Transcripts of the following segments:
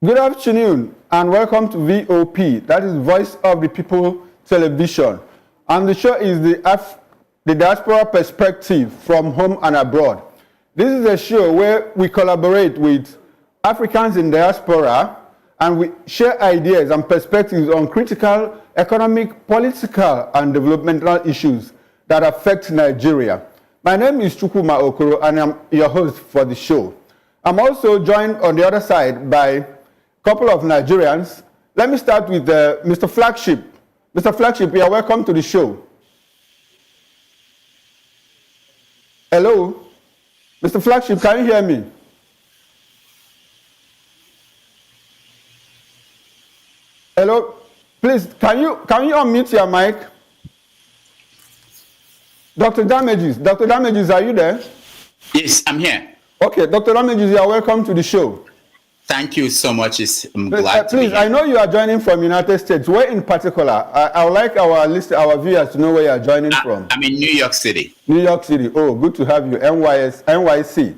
Good afternoon and welcome to VOP, that is Voice of the People Television. And the show is the Diaspora Perspective from Home and Abroad. This is a show where we collaborate with Africans in diaspora and we share ideas and perspectives on critical economic, political and developmental issues that affect Nigeria. My name is Chukwuma Okoro and I'm your host for the show. I'm also joined on the other side by a couple of Nigerians. Let me start with Mr. Flagship. Mr. Flagship, you are welcome to the show. Hello? Mr. Flagship, can you hear me? Hello? Please, can you unmute your mic? Dr. Damages, are you there? Yes, I'm here. Okay, Dr. Damages, you are welcome to the show. Thank you so much. I'm glad to be here. I know you are joining from United States. Where in particular? I would like our viewers to know where you are joining from. I'm in New York City. New York City. Oh, good to have you. NYC.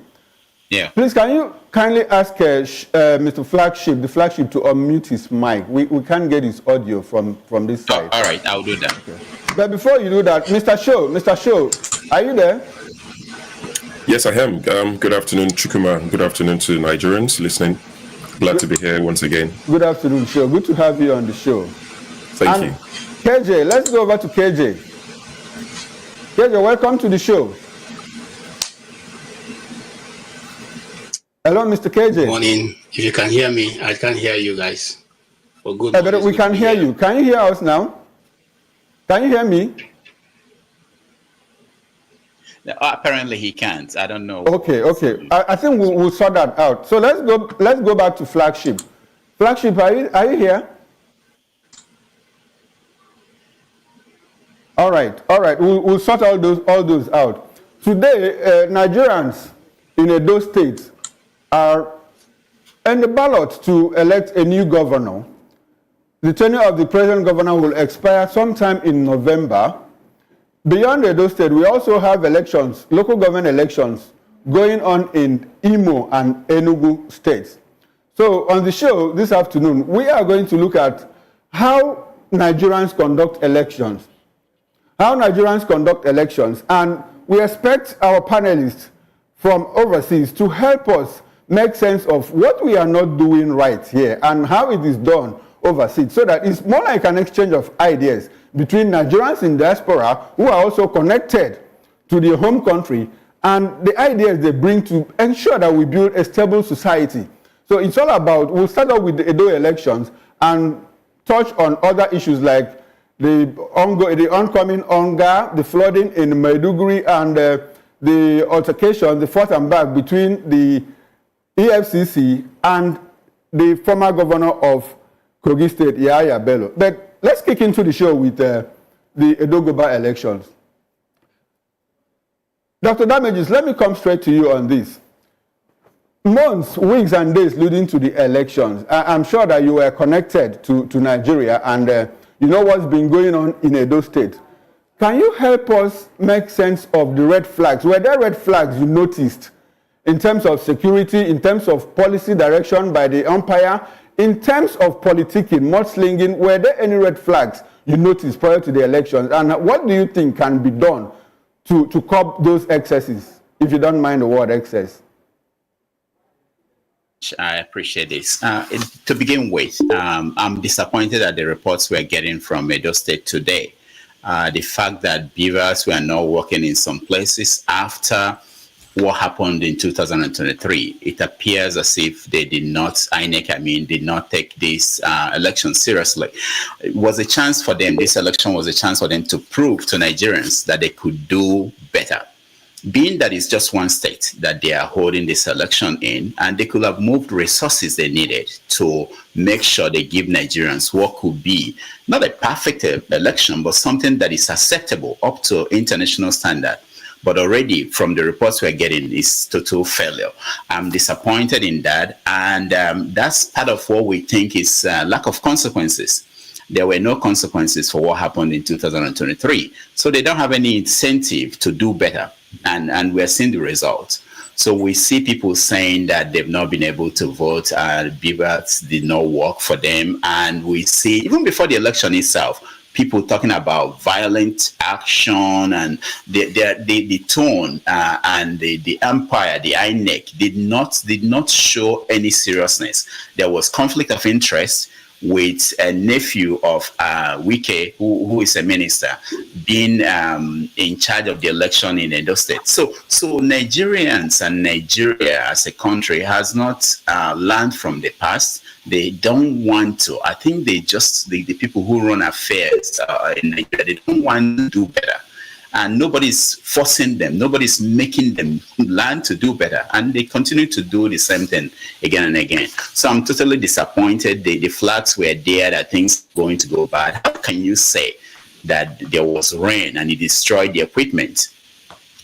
Yeah. Please, can you kindly ask Mr. Flagship, the Flagship, to unmute his mic? We can't get his audio from this side. All right, I'll do that. Okay. But before you do that, Mr. Show, are you there? Yes, I am. Good afternoon, Chukuma. Good afternoon to Nigerians listening. Glad to be here once again. Good afternoon, Show. Good to have you on the show. Thank you. KJ, let's go over to KJ. KJ, welcome to the show. Hello, Mr. KJ. Good morning. If you can hear me, I can't hear you guys. For good morning, we can hear you. Can you hear us now? Can you hear me? Apparently he can't. I don't know. Okay. I think we'll sort that out. So let's go back to Flagship. Flagship, are you here? All right. We'll sort all those out. Today, Nigerians in Edo State are in the ballot to elect a new governor. The tenure of the present governor will expire sometime in November. Beyond Edo State, we also have elections, local government elections, going on in Imo and Enugu states. So on the show this afternoon, we are going to look at how Nigerians conduct elections. And we expect our panelists from overseas to help us make sense of what we are not doing right here and how it is done overseas, so that it's more like an exchange of ideas between Nigerians in diaspora who are also connected to their home country and the ideas they bring to ensure that we build a stable society. So it's all about, we'll start off with the Edo elections and touch on other issues like the oncoming hunger, the flooding in Maiduguri, and the altercation, the forth and back between the EFCC and the former governor of Kogi State, Yahaya Bello. But let's kick into the show with the Edo Global elections. Dr. Damages, let me come straight to you on this. Months, weeks, and days leading to the elections, I'm sure that you were connected to Nigeria and you know what's been going on in Edo State. Can you help us make sense of the red flags? Were there red flags you noticed in terms of security, in terms of policy direction by the umpire, in terms of politicking, mudslinging? Were there any red flags you noticed prior to the elections? And what do you think can be done to curb those excesses, if you don't mind the word excess? I appreciate this. To begin with, I'm disappointed at the reports we're getting from Edo State today. The fact that beavers were not working in some places after what happened in 2023, it appears as if they did not, INEC, did not take this election seriously. It was a chance for them, this election was a chance for them to prove to Nigerians that they could do better. Being that it's just one state that they are holding this election in, and they could have moved resources they needed to make sure they give Nigerians what could be not a perfect election, but something that is acceptable up to international standard. But already from the reports we're getting, it's total failure. I'm disappointed in that. And that's part of what we think is lack of consequences. There were no consequences for what happened in 2023. So they don't have any incentive to do better. And we're seeing the results. So we see people saying that they've not been able to vote, Beavers did not work for them. And we see, even before the election itself, people talking about violent action, and the tone and the empire, the INEC, did not show any seriousness. There was conflict of interest with a nephew of Wike, who is a minister, being in charge of the election in Edo State. So Nigerians and Nigeria as a country has not learned from the past. They don't want to. I think they just, the people who run affairs in Nigeria, they don't want to do better. And nobody's forcing them. Nobody's making them learn to do better. And they continue to do the same thing again and again. So I'm totally disappointed. The flags were there that things are going to go bad. How can you say that there was rain and it destroyed the equipment?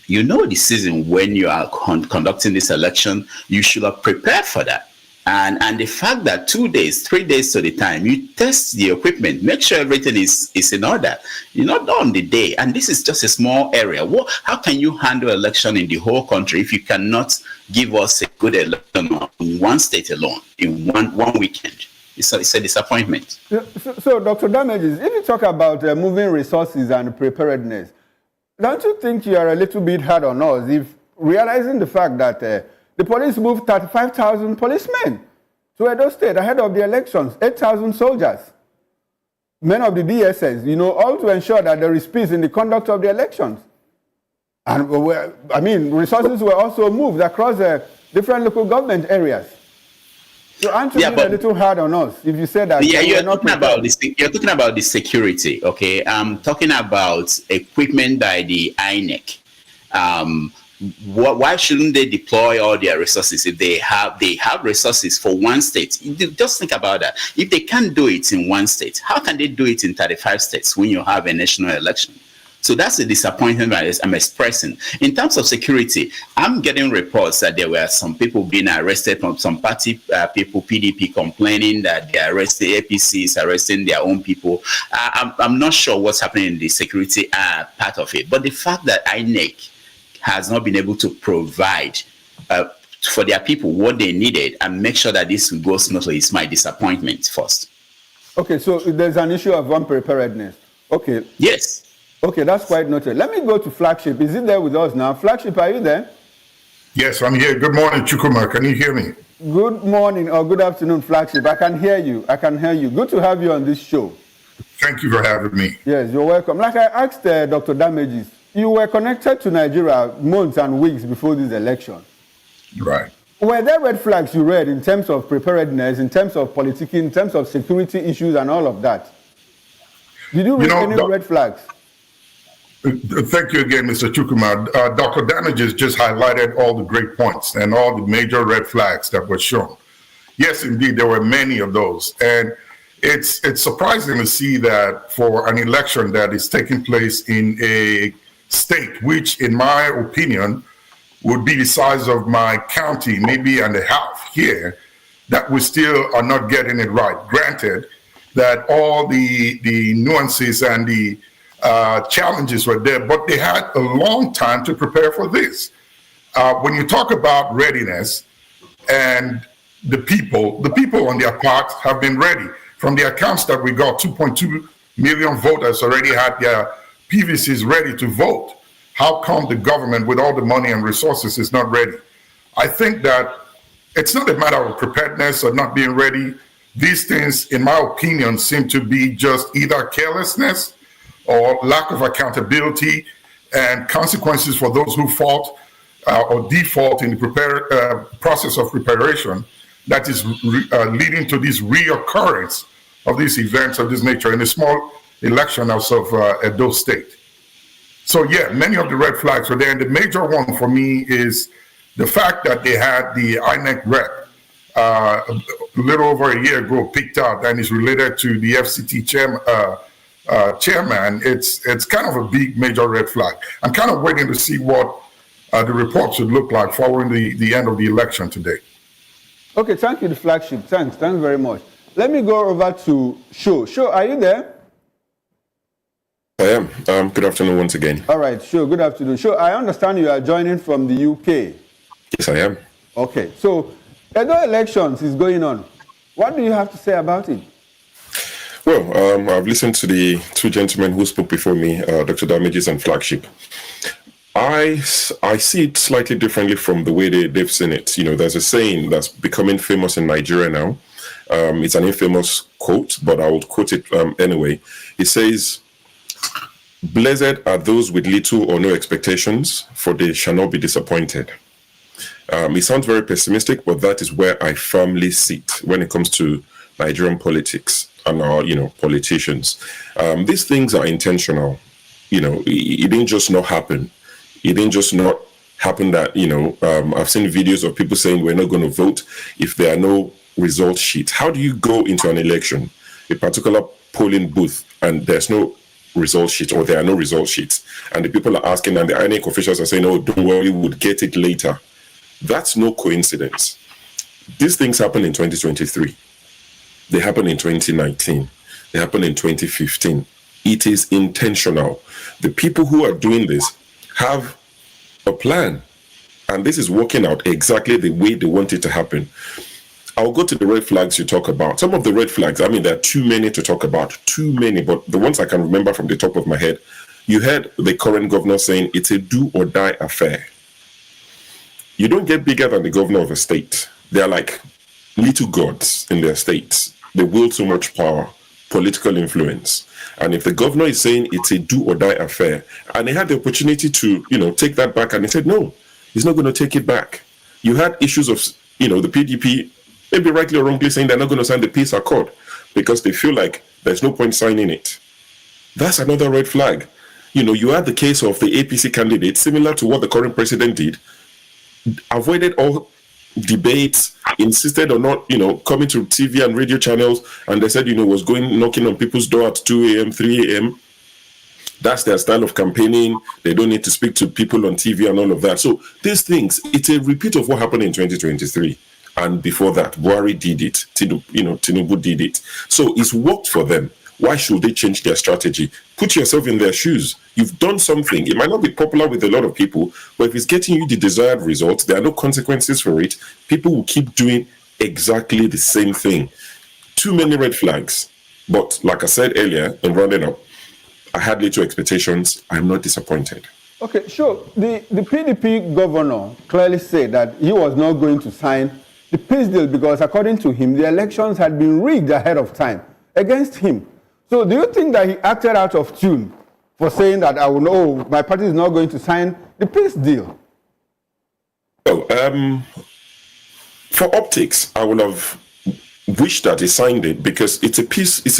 You know the season when you are conducting this election, you should have prepared for that. And the fact that 2 days, 3 days to the time, you test the equipment, make sure everything is in order. You're not done the day. And this is just a small area. How can you handle election in the whole country if you cannot give us a good election in one state alone, in one weekend? It's a disappointment. So Dr. Damages, if you talk about moving resources and preparedness, don't you think you are a little bit hard on us if realizing the fact that the police moved 35,000 policemen to Edo State ahead of the elections, 8,000 soldiers, men of the DSS, all to ensure that there is peace in the conduct of the elections. And resources were also moved across different local government areas. So aren't you being a little hard on us if you say that? Yeah, you're talking about the security, okay? I'm talking about equipment by the INEC. Why shouldn't they deploy all their resources if they have resources for one state? Just think about that. If they can't do it in one state, how can they do it in 35 states when you have a national election? So that's the disappointment that I'm expressing. In terms of security, I'm getting reports that there were some people being arrested from some party people, PDP, complaining that they arrested, APC is arresting their own people. I'm not sure what's happening in the security part of it. But the fact that INEC has not been able to provide for their people what they needed and make sure that this goes smoothly is my disappointment first. Okay, so there's an issue of unpreparedness. Okay. Yes. Okay, that's quite noted. Let me go to Flagship. Is it there with us now? Flagship, are you there? Yes, I'm here. Good morning, Chukwuma. Can you hear me? Good morning or good afternoon, Flagship. I can hear you. Good to have you on this show. Thank you for having me. Yes, you're welcome. Like I asked Dr. Damages, you were connected to Nigeria months and weeks before this election. Right. Were there red flags you read in terms of preparedness, in terms of politicking, in terms of security issues and all of that? Did you read any red flags? Thank you again, Mr. Chukwuma. Dr. Damages just highlighted all the great points and all the major red flags that were shown. Yes, indeed, there were many of those. And it's surprising to see that for an election that is taking place in a state, which in my opinion would be the size of my county, maybe and a half here, that we still are not getting it right. Granted that all the nuances and the challenges were there, but they had a long time to prepare for this. When you talk about readiness and the people on their part have been ready. From the accounts that we got, 2.2 million voters already had their PVCs ready to vote. How come the government with all the money and resources is not ready? I think that it's not a matter of preparedness or not being ready. These things, in my opinion, seem to be just either carelessness or lack of accountability and consequences for those who fault or default in the process of preparation that is leading to this reoccurrence of these events of this nature in a small election of Edo State. So yeah, many of the red flags were there. And the major one for me is the fact that they had the INEC rep a little over a year ago picked out and is related to the FCT chairman. It's kind of a big major red flag. I'm kind of waiting to see what the report should look like following the end of the election today. Okay, thank you, the Flagship. Thanks very much. Let me go over to Sho. Sho, are you there? I am. Good afternoon once again. All right, Sho, good afternoon. Sho, I understand you are joining from the UK. Yes, I am. Okay, so Edo elections is going on. What do you have to say about it? Well, I've listened to the two gentlemen who spoke before me, Dr. Damages and Flagship. I see it slightly differently from the way they've seen it. You know, there's a saying that's becoming famous in Nigeria now. It's an infamous quote, but I will quote it anyway. It says, "Blessed are those with little or no expectations, for they shall not be disappointed." It sounds very pessimistic, but that is where I firmly sit when it comes to Nigerian politics and our, politicians. These things are intentional. It didn't just not happen. It didn't just not happen that, I've seen videos of people saying we're not going to vote if there are no result sheets. How do you go into an election, a particular polling booth, and there's no result sheet, or there are no result sheets, and the people are asking, and the INEC officials are saying, "Oh, don't worry, we'll get it later"? That's no coincidence. These things happen in 2023. They happened in 2019. They happened in 2015. It is intentional. The people who are doing this have a plan, and this is working out exactly the way they want it to happen. I'll go to the red flags you talk about. Some of the red flags, there are too many to talk about, too many, but the ones I can remember from the top of my head, you heard the current governor saying it's a do or die affair. You don't get bigger than the governor of a state. They're like little gods in their states. They wield so much power, political influence. And if the governor is saying it's a do or die affair, and he had the opportunity to, take that back, and he said, no, he's not going to take it back. You had issues of, the PDP, maybe rightly or wrongly, saying they're not going to sign the peace accord because they feel like there's no point signing it. That's another red flag. You had the case of the APC candidate, similar to what the current president did, avoided all debates, insisted on not, coming to TV and radio channels, and they said, was going knocking on people's door at 2 a.m., 3 a.m. That's their style of campaigning. They don't need to speak to people on TV and all of that. So these things, it's a repeat of what happened in 2023. And before that, Buhari did it. Tinubu did it. So it's worked for them. Why should they change their strategy? Put yourself in their shoes. You've done something. It might not be popular with a lot of people, but if it's getting you the desired results, there are no consequences for it. People will keep doing exactly the same thing. Too many red flags. But like I said earlier, in rounding up, I had little expectations. I'm not disappointed. Okay, sure. The PDP governor clearly said that he was not going to sign the peace deal because, according to him, the elections had been rigged ahead of time against him. So do you think that he acted out of tune for saying that my party is not going to sign the peace deal? For optics, I would have wished that he signed it because it's a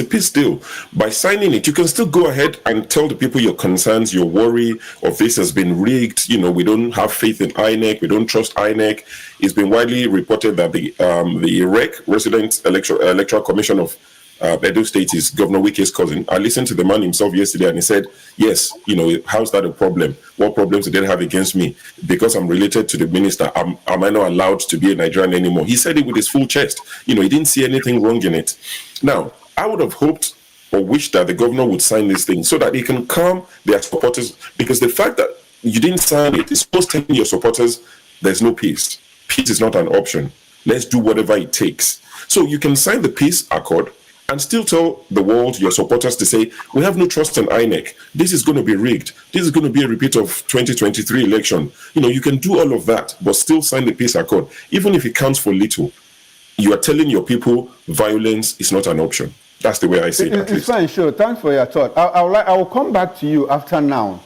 peace deal. By signing it, you can still go ahead and tell the people your concerns, your worry of this has been rigged. We don't have faith in INEC. We don't trust INEC. It's been widely reported that the REC, Resident Electoral Commission of Edo State, is Governor Wike's cousin. I listened to the man himself yesterday, and he said, yes, how's that a problem? What problems did they have against me? Because I'm related to the minister, am I not allowed to be a Nigerian anymore? He said it with his full chest. He didn't see anything wrong in it. Now, I would have hoped or wished that the governor would sign this thing so that he can calm their supporters, because the fact that you didn't sign it is supposed to tell your supporters there's no peace. Peace is not an option. Let's do whatever it takes. So you can sign the peace accord and still tell the world, your supporters, to say, we have no trust in INEC. This is going to be rigged. This is going to be a repeat of 2023 election. You can do all of that, but still sign the peace accord. Even if it counts for little, you are telling your people violence is not an option. That's the way I see it. It's fine, sure. Thanks for your thought. I will come back to you after now,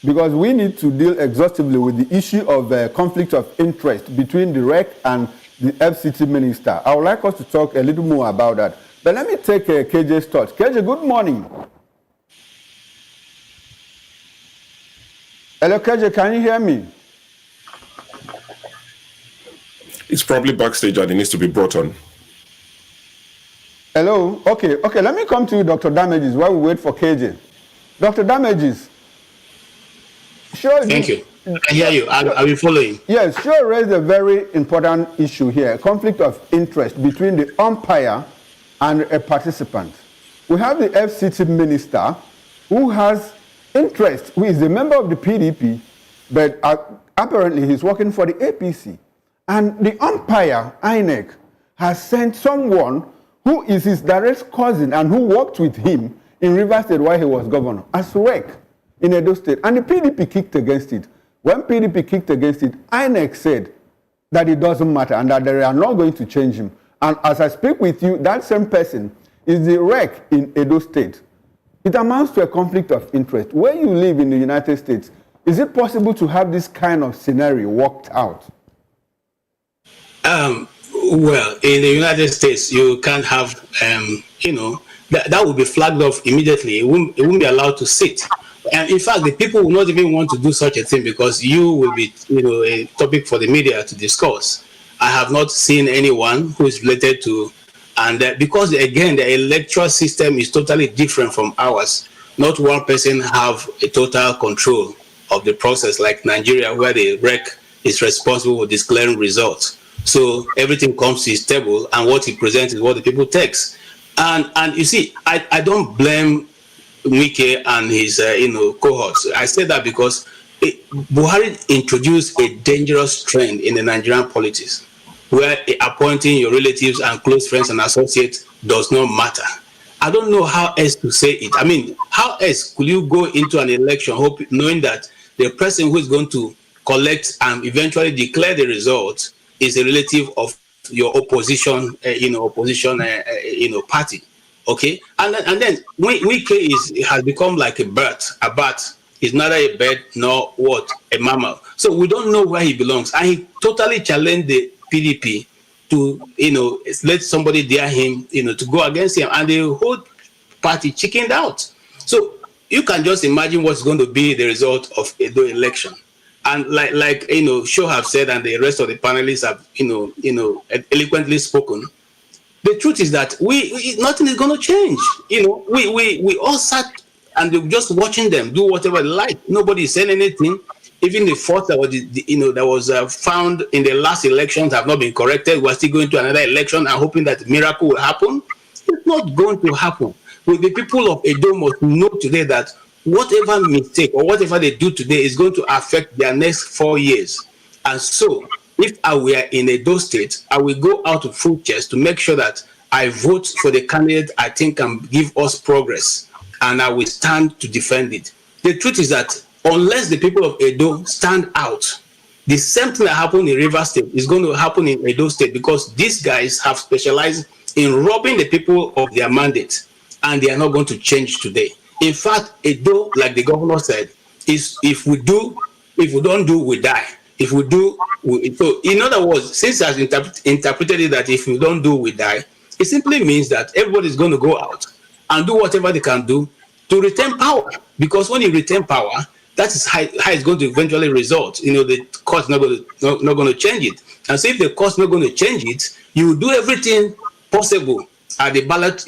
because we need to deal exhaustively with the issue of conflict of interest between the REC and the FCT minister. I would like us to talk a little more about that. But let me take KJ's thoughts. KJ, good morning. Hello, KJ, can you hear me? It's probably backstage and it needs to be brought on. Hello? Okay, let me come to you, Dr. Damages, while we wait for KJ. Dr. Damages. Sure. Thank you. I hear you. I'll be following. Yes, sure raised a very important issue here, conflict of interest between the umpire and a participant. We have the FCT minister who has interest, who is a member of the PDP, but apparently he's working for the APC. And the umpire, INEC, has sent someone who is his direct cousin and who worked with him in Rivers State while he was governor as rec in Edo State. And the PDP kicked against it. When PDP kicked against it, INEC said that it doesn't matter and that they are not going to change him. And as I speak with you, that same person is the rec in Edo State. It amounts to a conflict of interest. Where you live in the United States, is it possible to have this kind of scenario worked out? Well, in the United States, you can't have, that would be flagged off immediately. It won't be allowed to sit. And in fact, the people will not even want to do such a thing because you will be, a topic for the media to discuss. I have not seen anyone who is related to, and because again, the electoral system is totally different from ours. Not one person have a total control of the process like Nigeria, where the rec is responsible for declaring results. So everything comes to his table, and what he presents is what the people takes. And you see, I don't blame Wike and his cohorts. I say that because Buhari introduced a dangerous trend in the Nigerian politics, where appointing your relatives and close friends and associates does not matter. I don't know how else to say it. I mean, how else could you go into an election knowing that the person who is going to collect and eventually declare the results is a relative of your opposition, party, okay? And then Wike has become like a bird. A bat is neither a bird nor a mammal. So we don't know where he belongs. And he totally challenged the PDP to, let somebody dare him, to go against him, and the whole party chickened out. So you can just imagine what's going to be the result of Edo election. And like Sho have said, and the rest of the panelists have, eloquently spoken. The truth is that nothing is going to change. We all sat and they were just watching them do whatever they like. Nobody is saying anything. Even the fault that was, that was found in the last elections have not been corrected. We're still going to another election and hoping that a miracle will happen. It's not going to happen. Well, the people of Edo must know today that whatever mistake or whatever they do today is going to affect their next 4 years. And so, if I were in Edo State, I will go out to full chest to make sure that I vote for the candidate I think can give us progress, and I will stand to defend it. The truth is that unless the people of Edo stand out, the same thing that happened in Rivers State is going to happen in Edo State, because these guys have specialized in robbing the people of their mandate, and they are not going to change today. In fact, Edo, like the governor said, is if we don't do, we die. If we do, so in other words, since has interpreted it that if we don't do, we die, it simply means that everybody is going to go out and do whatever they can do to retain power. Because when you retain power, that is how it's going to eventually result. The court's not going to change it. And so if the court's not going to change it, you will do everything possible at the ballot,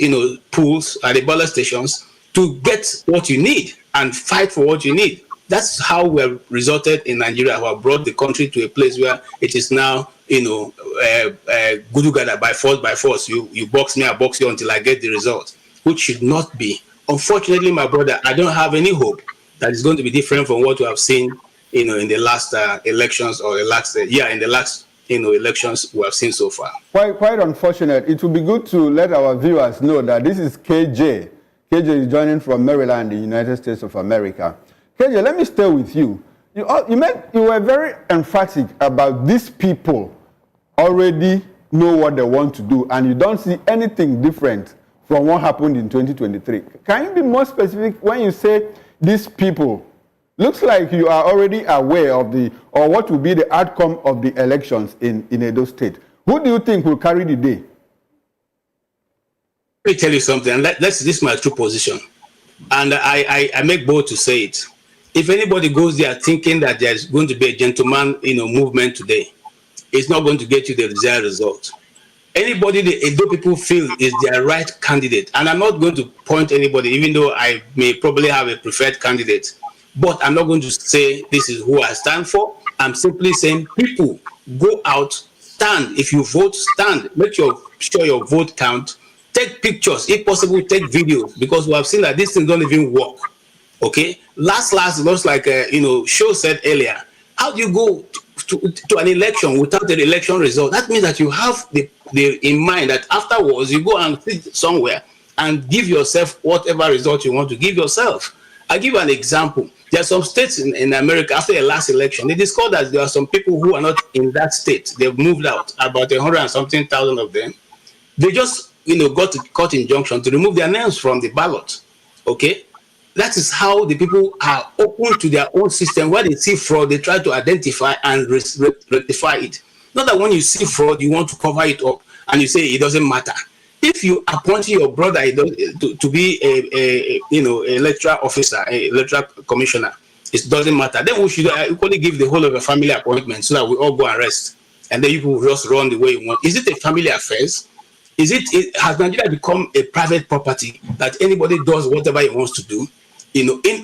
pools, at the ballot stations, to get what you need and fight for what you need. That's how we have resulted in Nigeria. We have brought the country to a place where it is now, Gudugada by force. You box me, I box you until I get the result, which should not be. Unfortunately, my brother, I don't have any hope that is going to be different from what we have seen, in the last elections or in the last elections we have seen so far. Quite unfortunate. It would be good to let our viewers know that this is KJ. KJ is joining from Maryland, the United States of America. KJ, let me stay with you. You were very emphatic about these people already know what they want to do, and you don't see anything different from what happened in 2023. Can you be more specific when you say these people? Looks like you are already aware of what will be the outcome of the elections in Edo State. Who do you think will carry the day? Let me tell you something, and this is my true position, and I make bold to say it. If anybody goes there thinking that there's going to be a gentleman, movement today, it's not going to get you the desired result. Anybody the Edo people feel is their right candidate, and I'm not going to point anybody, even though I may probably have a preferred candidate, but I'm not going to say this is who I stand for. I'm simply saying people go out, stand. If you vote, stand. Make sure your vote count. Take pictures, if possible, take videos, because we have seen that these things don't even work. Okay, last, it looks like Sho said earlier. How do you go to an election without an election result, that means that you have the in mind that afterwards you go and sit somewhere and give yourself whatever result you want to give yourself. I'll give you an example. There are some states in America, after the last election, they discovered that there are some people who are not in that state. They've moved out, about 100 and something thousand of them. They just, got a court injunction to remove their names from the ballot. Okay? That is how the people are open to their own system. Where they see fraud, they try to identify and rectify it. Not that when you see fraud, you want to cover it up and you say it doesn't matter. If you appoint your brother to be a electoral officer, a electoral commissioner, it doesn't matter. Then we should equally give the whole of a family appointment so that we all go and rest, and then you will just run the way you want. Is it a family affairs? Has Nigeria become a private property that anybody does whatever he wants to do?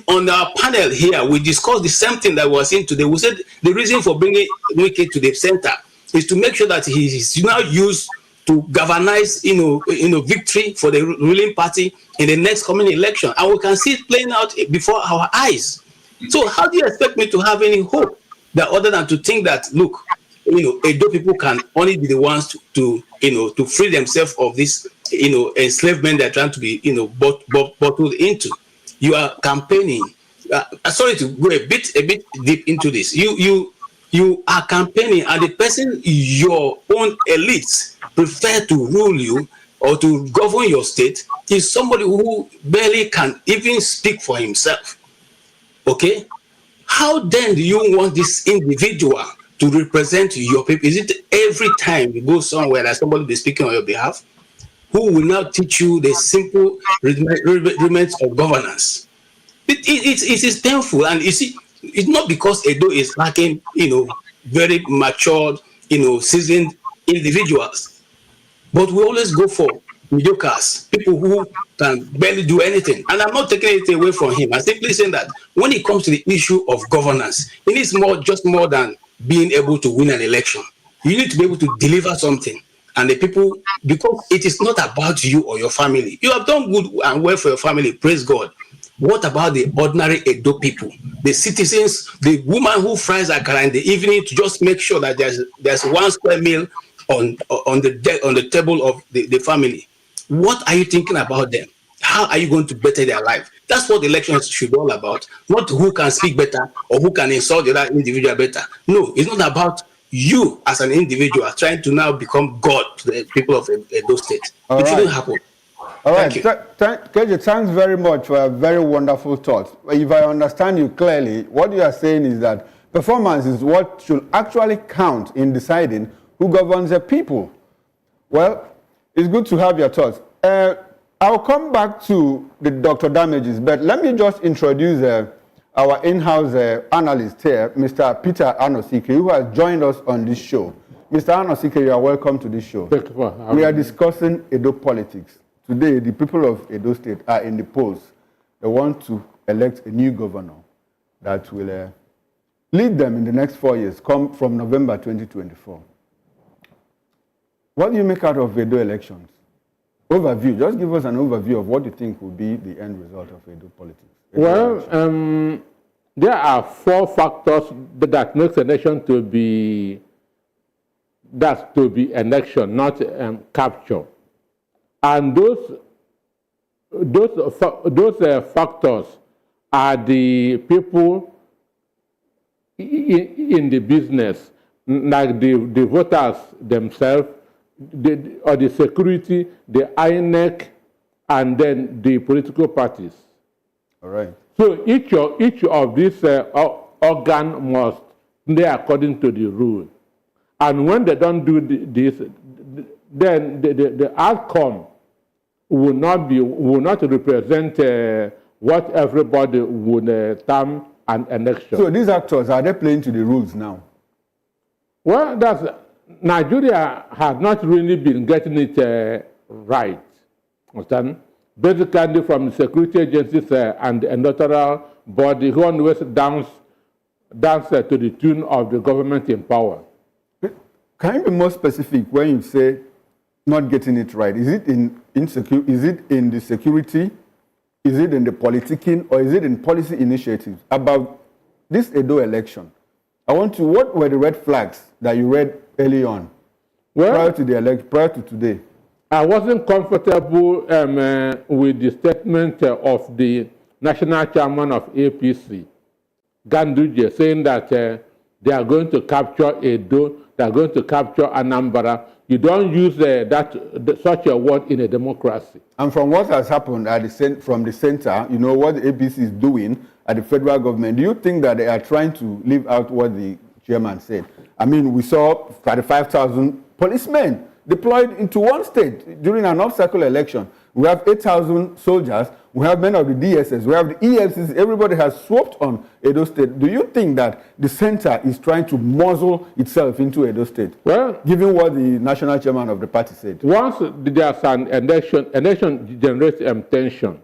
On our panel here, we discussed the same thing that we were saying today. We said the reason for bringing Wike to the center is to make sure that he is now used to galvanize, victory for the ruling party in the next coming election. And we can see it playing out before our eyes. So how do you expect me to have any hope that other than to think that, look, Edo people can only be the ones to free themselves of this, enslavement they're trying to be, bottled into. You are campaigning. Sorry to go a bit deep into this. You are campaigning, and the person your own elites prefer to rule you or to govern your state is somebody who barely can even speak for himself. Okay? How then do you want this individual to represent your people? Is it every time you go somewhere that somebody will be speaking on your behalf, who will now teach you the simple rudiments of governance? It is painful, and you see, it's not because Edo is lacking, very matured, seasoned individuals. But we always go for mediocres, people who can barely do anything. And I'm not taking anything away from him. I'm simply saying that when it comes to the issue of governance, it needs more than being able to win an election. You need to be able to deliver something. And the people, because it is not about you or your family. You have done good and well for your family, praise God. What about the ordinary Edo people, the citizens, the woman who fries akara in the evening to just make sure that there's 1 square meal on the table of the family? What are you thinking about them? How are you going to better their life? That's what elections should be all about. Not who can speak better or who can insult the other individual better. No, it's not about you as an individual trying to now become God to the people of Edo State. It shouldn't happen. All right, KJ, thanks very much for a very wonderful thought. If I understand you clearly, what you are saying is that performance is what should actually count in deciding who governs the people. Well, it's good to have your thoughts. I'll come back to the Dr. Damages, but let me just introduce our in-house analyst here, Mr. Peter Anosike, who has joined us on this show. Mr. Anosike, you are welcome to this show. We are discussing Edo politics. Today, the people of Edo State are in the polls. They want to elect a new governor that will lead them in the next 4 years, come from November 2024. What do you make out of Edo elections? Overview. Just give us an overview of what you think will be the end result of Edo politics. There are 4 factors that makes a nation to be election, not capture. And those factors are the people in the business, like the voters themselves, or the security, the INEC, and then the political parties. All right. So each of these organ must play according to the rule. And when they don't do this, then the outcome will not represent what everybody would term an election. So these actors, are they playing to the rules now? Well, Nigeria has not really been getting it right. Understand? Basically, from the security agencies and the electoral body, who always dance to the tune of the government in power. Can you be more specific when you say not getting it right? Is it in the security? Is it in the politicking? Or is it in policy initiatives? About this Edo election, What were the red flags that you read early on, prior to the election, prior to today? I wasn't comfortable with the statement of the national chairman of APC, Ganduje, saying that they are going to capture Edo, they are going to capture Anambra. You don't use such a word in a democracy. And from what has happened from the center, you know, what the APC is doing at the federal government, do you think that they are trying to live out what the chairman said? I mean, we saw 35,000 policemen deployed into one state during an off-cycle election. We have 8,000 soldiers. We have many of the DSS. We have the EFCs. Everybody has swapped on Edo State. Do you think that the center is trying to muzzle itself into Edo State? Well, given what the national chairman of the party said. Once there's an election generates tension.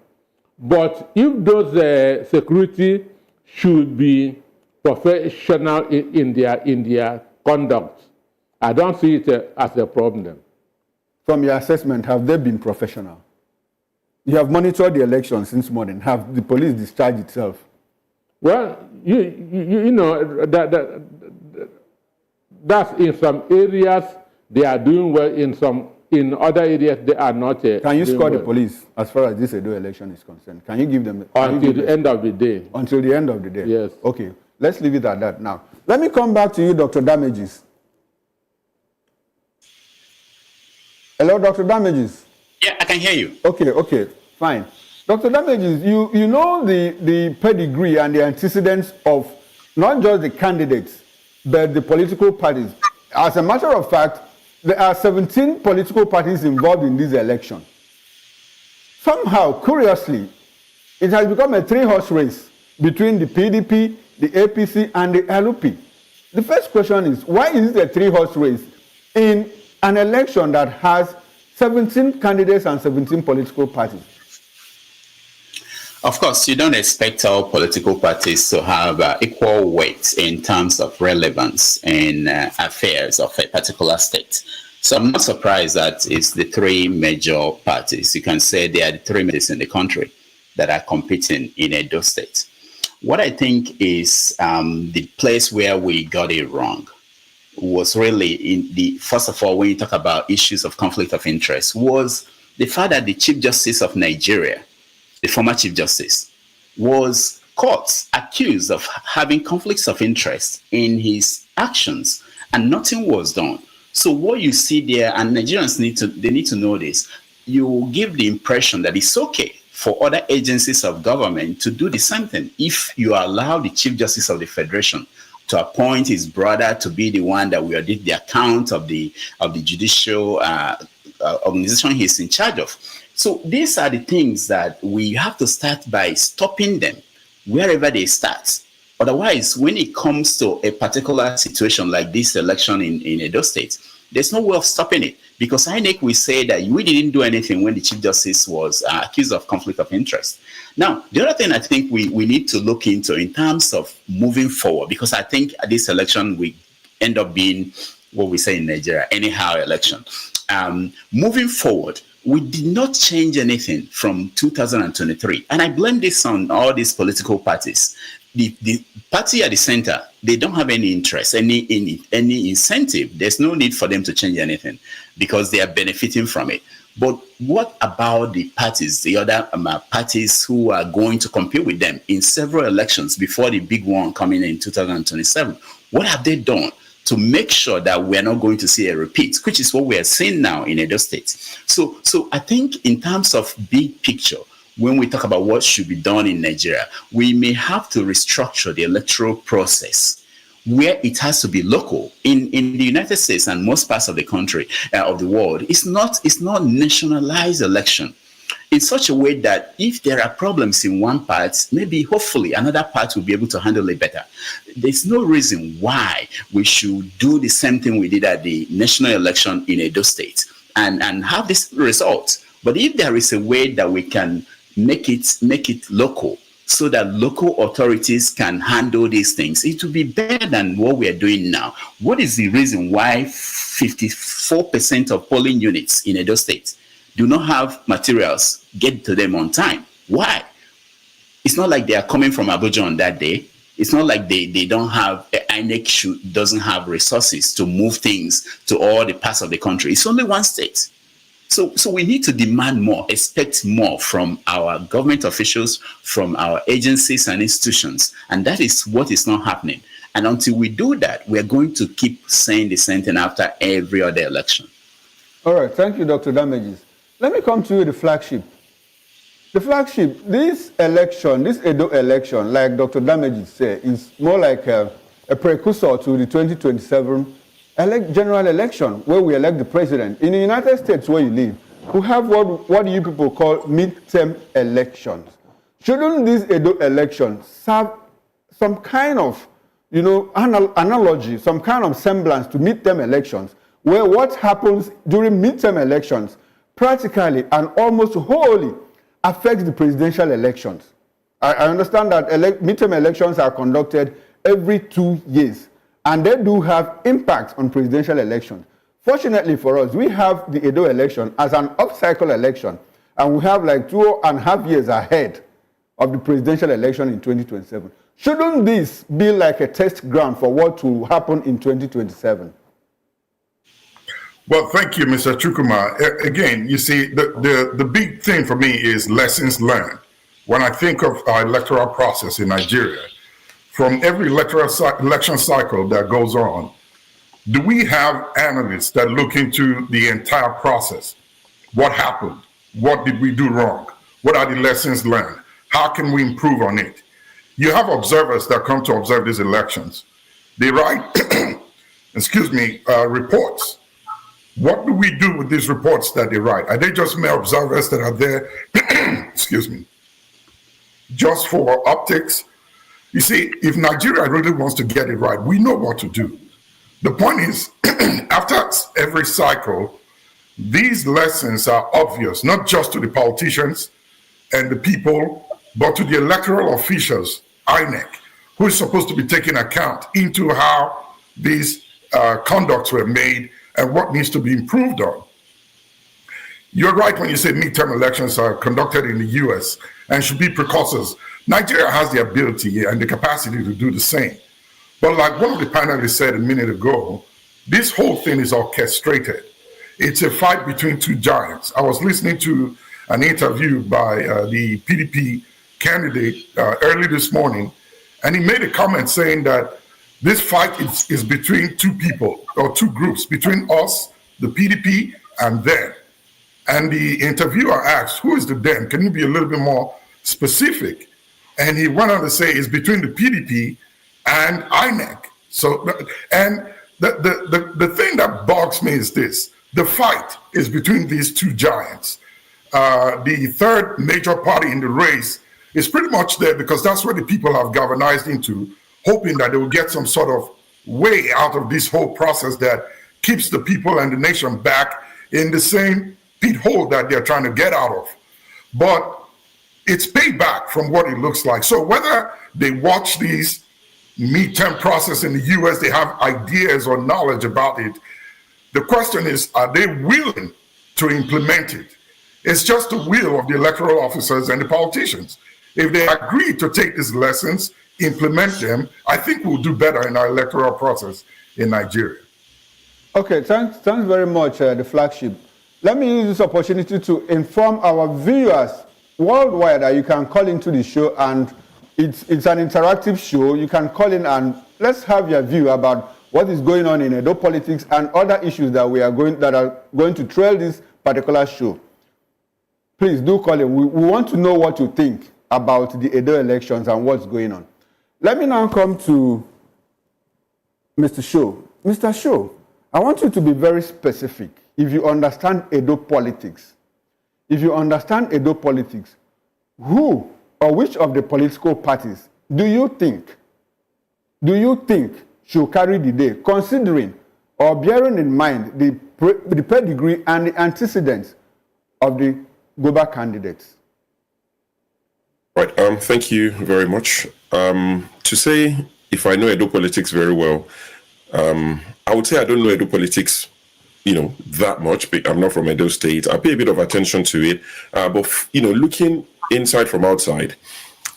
But if those security should be professional in their conduct, I don't see it as a problem. From your assessment, have they been professional? You have monitored the election since morning. Have the police discharged itself? Well, you know, that's in some areas they are doing well, in other areas they are not. Can you score the police as far as this Edo election is concerned? Can you give them... Until the end of the day. Until the end of the day? Yes. Okay, let's leave it at that now. Let me come back to you, Dr. Damages. Hello, Dr. Damages. Yeah, I can hear you. Okay, fine. Dr. Damages, you know the pedigree and the antecedents of not just the candidates, but the political parties. As a matter of fact, there are 17 political parties involved in this election. Somehow, curiously, it has become a three-horse race between the PDP, the APC, and the LP. The first question is, why is it a three-horse race in an election that has 17 candidates and 17 political parties? Of course, you don't expect all political parties to have equal weight in terms of relevance in affairs of a particular state. So I'm not surprised that it's the three major parties. You can say they are the three parties in the country that are competing in Edo State. What I think is the place where we got it wrong was really first of all, when you talk about issues of conflict of interest, was the fact that the Chief Justice of Nigeria, the former Chief Justice, was caught, accused of having conflicts of interest in his actions, and nothing was done. So what you see there, and Nigerians need to know this, you give the impression that it's okay for other agencies of government to do the same thing. If you allow the Chief Justice of the Federation to appoint his brother to be the one that will audit the account of the judicial organization he's in charge of. So these are the things that we have to start by stopping them wherever they start. Otherwise, when it comes to a particular situation like this election in Edo State, there's no way of stopping it, because INEC will say that we didn't do anything when the Chief Justice was accused of conflict of interest. Now, the other thing I think we need to look into in terms of moving forward, because I think this election will end up being what we say in Nigeria, anyhow election. Moving forward, we did not change anything from 2023. And I blame this on all these political parties. The party at the center, they don't have any interest, any incentive. There's no need for them to change anything because they are benefiting from it. But what about the parties, the other parties who are going to compete with them in several elections before the big one coming in 2027? What have they done to make sure that we're not going to see a repeat, which is what we are seeing now in Edo State? So I think in terms of big picture, when we talk about what should be done in Nigeria, we may have to restructure the electoral process where it has to be local. In the United States and most parts of the country, of the world, it's not nationalized election in such a way that if there are problems in one part, maybe hopefully another part will be able to handle it better. There's no reason why we should do the same thing we did at the national election in Edo State and have this result. But if there is a way that we can make it local, so that local authorities can handle these things, it will be better than what we are doing now. What is the reason why 54% of polling units in Edo State do not have materials get to them on time? Why? It's not like they are coming from Abuja on that day. It's not like they don't have, INEC doesn't have resources to move things to all the parts of the country. It's only one state. So we need to demand more, expect more from our government officials, from our agencies and institutions. And that is what is not happening. And until we do that, we're going to keep saying the same thing after every other election. All right. Thank you, Dr. Damages. Let me come to you, the flagship. The flagship, this election, this Edo election, like Dr. Damages said, is more like a precursor to the 2027 general election, where we elect the president. In the United States, where you live, we have what you people call midterm elections. Shouldn't this Edo election serve some kind of, analogy, some kind of semblance to midterm elections, where what happens during midterm elections practically and almost wholly affects the presidential elections? I understand that midterm elections are conducted every 2 years, and they do have impact on presidential elections. Fortunately for us, we have the Edo election as an off-cycle election, and we have like 2.5 years ahead of the presidential election in 2027. Shouldn't this be like a test ground for what will happen in 2027? Well, thank you, Mr. Chukuma. Again, you see, the big thing for me is lessons learned. When I think of our electoral process in Nigeria, from every election cycle that goes on, do we have analysts that look into the entire process? What happened? What did we do wrong? What are the lessons learned? How can we improve on it? You have observers that come to observe these elections. They write, reports. What do we do with these reports that they write? Are they just mere observers that are there, just for optics? You see, if Nigeria really wants to get it right, we know what to do. The point is, after every cycle, these lessons are obvious, not just to the politicians and the people, but to the electoral officials, INEC, who is supposed to be taking account into how these conducts were made and what needs to be improved on. You're right when you say midterm elections are conducted in the US and should be precursors. Nigeria has the ability and the capacity to do the same. But like one of the panelists said a minute ago, this whole thing is orchestrated. It's a fight between two giants. I was listening to an interview by the PDP candidate early this morning, and he made a comment saying that this fight is between two people or two groups, between us, the PDP, and them. And the interviewer asked, who is the them? Can you be a little bit more specific? And he went on to say it's between the PDP and INEC. So, and the thing that bugs me is this: the fight is between these two giants. The third major party in the race is pretty much there because that's what the people have galvanized into, hoping that they will get some sort of way out of this whole process that keeps the people and the nation back in the same pit hole that they're trying to get out of. But it's payback from what it looks like. So whether they watch these midterm process in the US, they have ideas or knowledge about it, the question is, are they willing to implement it? It's just the will of the electoral officers and the politicians. If they agree to take these lessons, implement them, I think we'll do better in our electoral process in Nigeria. Okay, thanks very much, the flagship. Let me use this opportunity to inform our viewers worldwide that you can call into the show, and it's an interactive show. You can call in and let's have your view about what is going on in Edo politics and other issues that are going to trail this particular show. Please do call in. We want to know what you think about the Edo elections and what's going on. Let me now come to Mr. Sho. Mr. Sho, I want you to be very specific. If you understand Edo politics, who or which of the political parties do you think should carry the day, considering or bearing in mind the pedigree and the antecedents of the global candidates? Right. Thank you very much. To say if I know Edo politics very well, I would say I don't know Edo politics, that much. I'm not from Edo State. I pay a bit of attention to it, but looking inside from outside,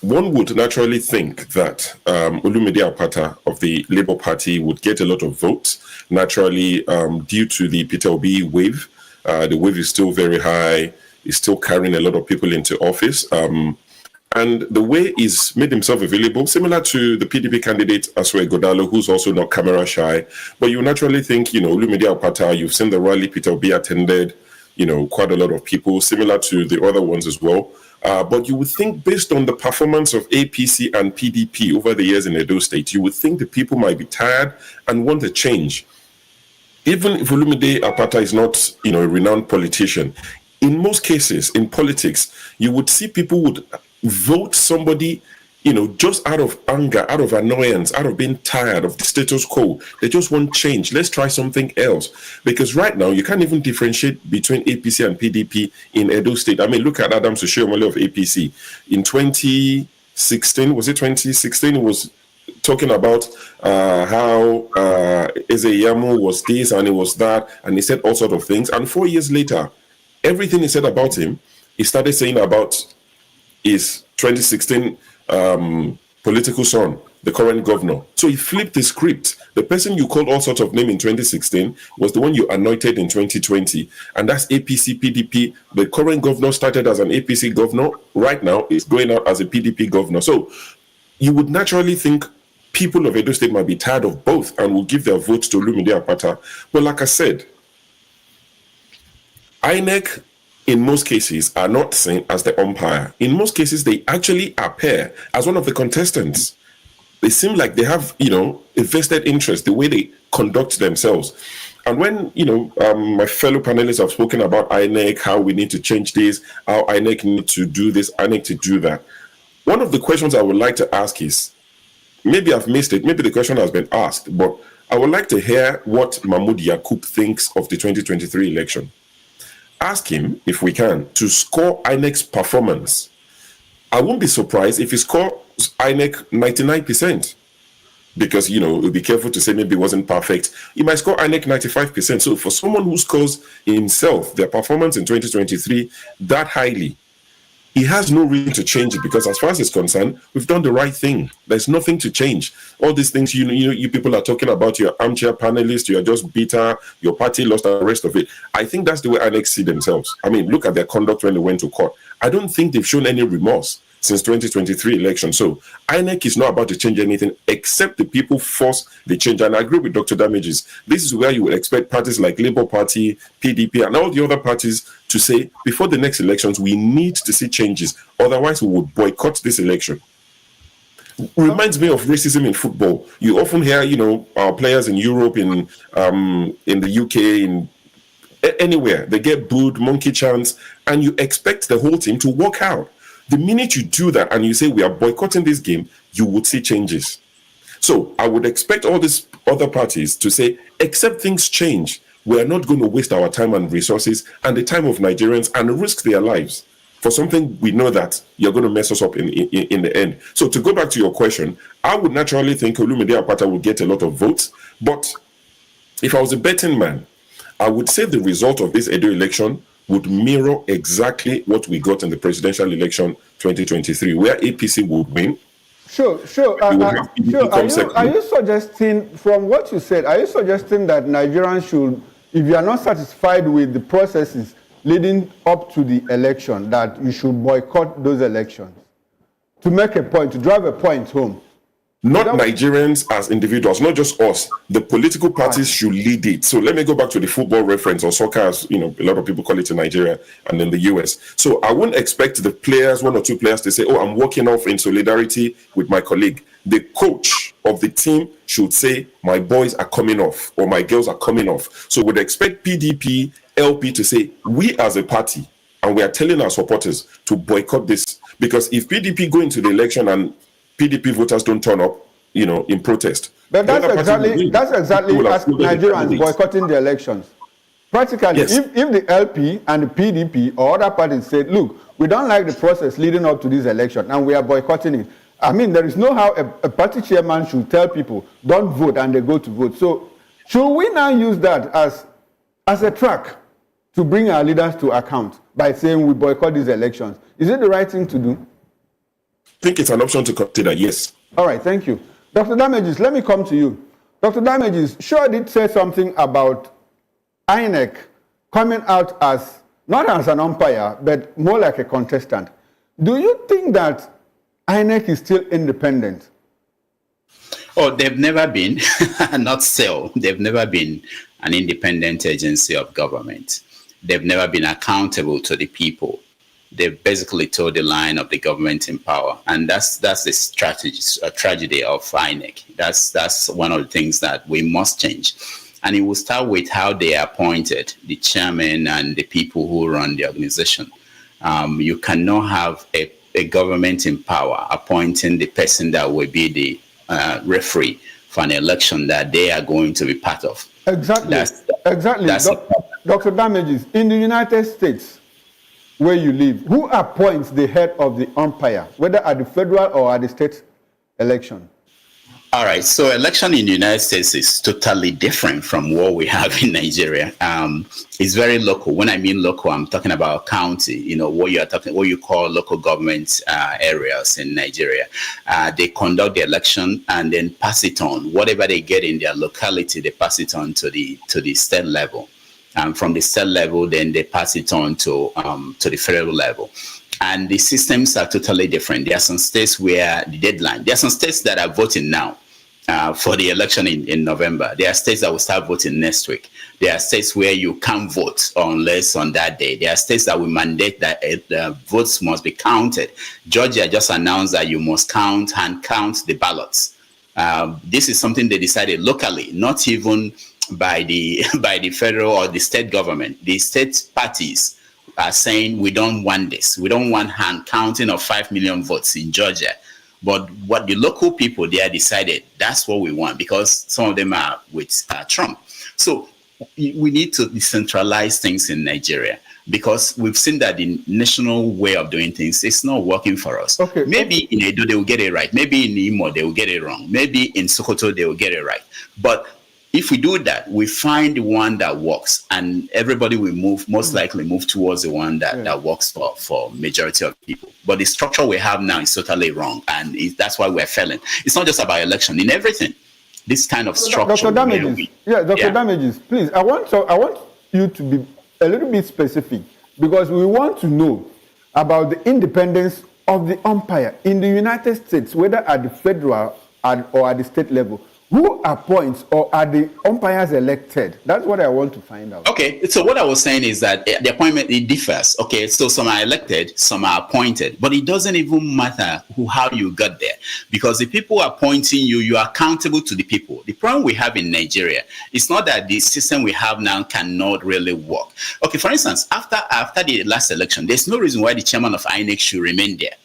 one would naturally think that Olumide Apata of the Labour Party would get a lot of votes, naturally, due to the Peter Obi wave. The wave is still very high, is still carrying a lot of people into office. And the way he's made himself available, similar to the PDP candidate, Aswe Godalo, who's also not camera shy. But you naturally think, Olumide Apata, you've seen the rally Peter Obi attended, quite a lot of people, similar to the other ones as well. But you would think, based on the performance of APC and PDP over the years in Edo State, you would think the people might be tired and want a change. Even if Olumide Apata is not, a renowned politician, in most cases, in politics, you would see people would vote somebody, just out of anger, out of annoyance, out of being tired of the status quo. They just want change. Let's try something else. Because right now, you can't even differentiate between APC and PDP in Edo State. I mean, look at Adams Oshiomhole of APC. In 2016, was it 2016? He was talking about how Ezeyamu was this and it was that, and he said all sorts of things. And 4 years later, everything he said about him, he started saying about his 2016 political son, the current governor. So he flipped the script. The person you called all sorts of names in 2016 was the one you anointed in 2020. And that's APC, PDP. The current governor started as an APC governor. Right now, is going out as a PDP governor. So you would naturally think people of Edo State might be tired of both and will give their votes to Olumide Apata. But like I said, INEC, in most cases, are not seen as the umpire. In most cases, they actually appear as one of the contestants. They seem like they have, a vested interest, the way they conduct themselves. And when, my fellow panelists have spoken about INEC, how we need to change this, how INEC need to do this, INEC to do that. One of the questions I would like to ask is, maybe I've missed it, maybe the question has been asked, but I would like to hear what Mahmoud Yakub thinks of the 2023 election. Ask him, if we can, to score INEC's performance. I won't be surprised if he scores INEC 99%. Because, we'll be careful to say maybe it wasn't perfect. He might score INEC 95%. So for someone who scores himself, their performance in 2023 that highly, he has no reason to change it, because as far as it's concerned, we've done the right thing. There's nothing to change. All these things, you people are talking about, your armchair panelists, you are just bitter, your party lost, and the rest of it. I think that's the way INEC see themselves. I mean, look at their conduct when they went to court. I don't think they've shown any remorse since 2023 election. So INEC is not about to change anything except the people force the change. And I agree with Dr. Damages. This is where you would expect parties like Labour Party, PDP, and all the other parties to say, before the next elections, we need to see changes. Otherwise, we would boycott this election. Reminds me of racism in football. You often hear, our players in Europe, in the UK, in anywhere, they get booed, monkey chants, and you expect the whole team to walk out. The minute you do that and you say we are boycotting this game, you would see changes. So I would expect all these other parties to say, except things change, we are not going to waste our time and resources and the time of Nigerians and risk their lives for something we know that you're going to mess us up in the end. So to go back to your question, I would naturally think Olumide Apata would get a lot of votes. But if I was a betting man, I would say the result of this Edo election would mirror exactly what we got in the presidential election 2023, where APC would win. Sure. Are you suggesting, from what you said, are you suggesting that Nigerians should, if you are not satisfied with the processes leading up to the election, that you should boycott those elections? To make a point, to drive a point home. Not Nigerians as individuals, not just us. The political parties should lead it. So let me go back to the football reference, or soccer, as a lot of people call it in Nigeria and in the US. So I wouldn't expect the players, one or two players, to say, oh, I'm walking off in solidarity with my colleague. The coach of the team should say, my boys are coming off, or my girls are coming off. So we'd expect PDP, LP to say, we as a party, and we are telling our supporters to boycott this. Because if PDP go into the election and PDP voters don't turn up, in protest. But that's exactly as Nigerians boycotting the elections. Practically, yes. If the LP and the PDP or other parties said, look, we don't like the process leading up to this election and we are boycotting it. I mean, there is no how a party chairman should tell people, don't vote, and they go to vote. So should we now use that as a track to bring our leaders to account by saying we boycott these elections? Is it the right thing to do? think it's an option to consider, yes. All right, thank you. Dr. Damages, let me come to you. Dr. Damages, sure did say something about INEC coming out as, not as an umpire, but more like a contestant. Do you think that INEC is still independent? Oh, they've never been, not still, they've never been an independent agency of government. They've never been accountable to the people. They've basically toed the line of the government in power. And that's the tragedy of INEC. That's one of the things that we must change. And it will start with how they are appointed, the chairman and the people who run the organization. You cannot have a government in power appointing the person that will be the referee for an election that they are going to be part of. Exactly. Exactly. Dr. Damages, in the United States, where you live, who appoints the head of the umpire, whether at the federal or at the state election? All right. So election in the United States is totally different from what we have in Nigeria. It's very local. When I mean local, I'm talking about county, what you call local government areas in Nigeria. They conduct the election and then pass it on. Whatever they get in their locality, they pass it on to the state level. From the state level, then they pass it on to the federal level. And the systems are totally different. There are some states where the deadline, there are some states that are voting now for the election in November. There are states that will start voting next week. There are states where you can't vote unless on that day. There are states that will mandate that the votes must be counted. Georgia just announced that you must hand count the ballots. This is something they decided locally, not even by the federal or the state government. The state parties are saying, we don't want this. We don't want hand counting of 5 million votes in Georgia. But what the local people there decided, that's what we want, because some of them are with Trump. So we need to decentralize things in Nigeria, because we've seen that the national way of doing things is not working for us. Okay. Maybe in Edo they will get it right. Maybe in Imo they will get it wrong. Maybe in Sokoto they will get it right. But if we do that, we find the one that works, and everybody will most likely move towards the one that works for majority of people. But the structure we have now is totally wrong, and that's why we're failing. It's not just about election. In everything, this kind of structure. Dr. Damages, Dr. Damages, please, I want you to be a little bit specific, because we want to know about the independence of the umpire in the United States, whether at the federal or at the state level. Who appoints, or are the umpires elected? That's what I want to find out. Okay, so what I was saying is that the appointment, it differs. Okay, so some are elected, some are appointed, but it doesn't even matter how you got there, because the people appointing you, you are accountable to the people. The problem we have in Nigeria is not that the system we have now cannot really work. Okay, for instance, after the last election, there's no reason why the chairman of INEC should remain there.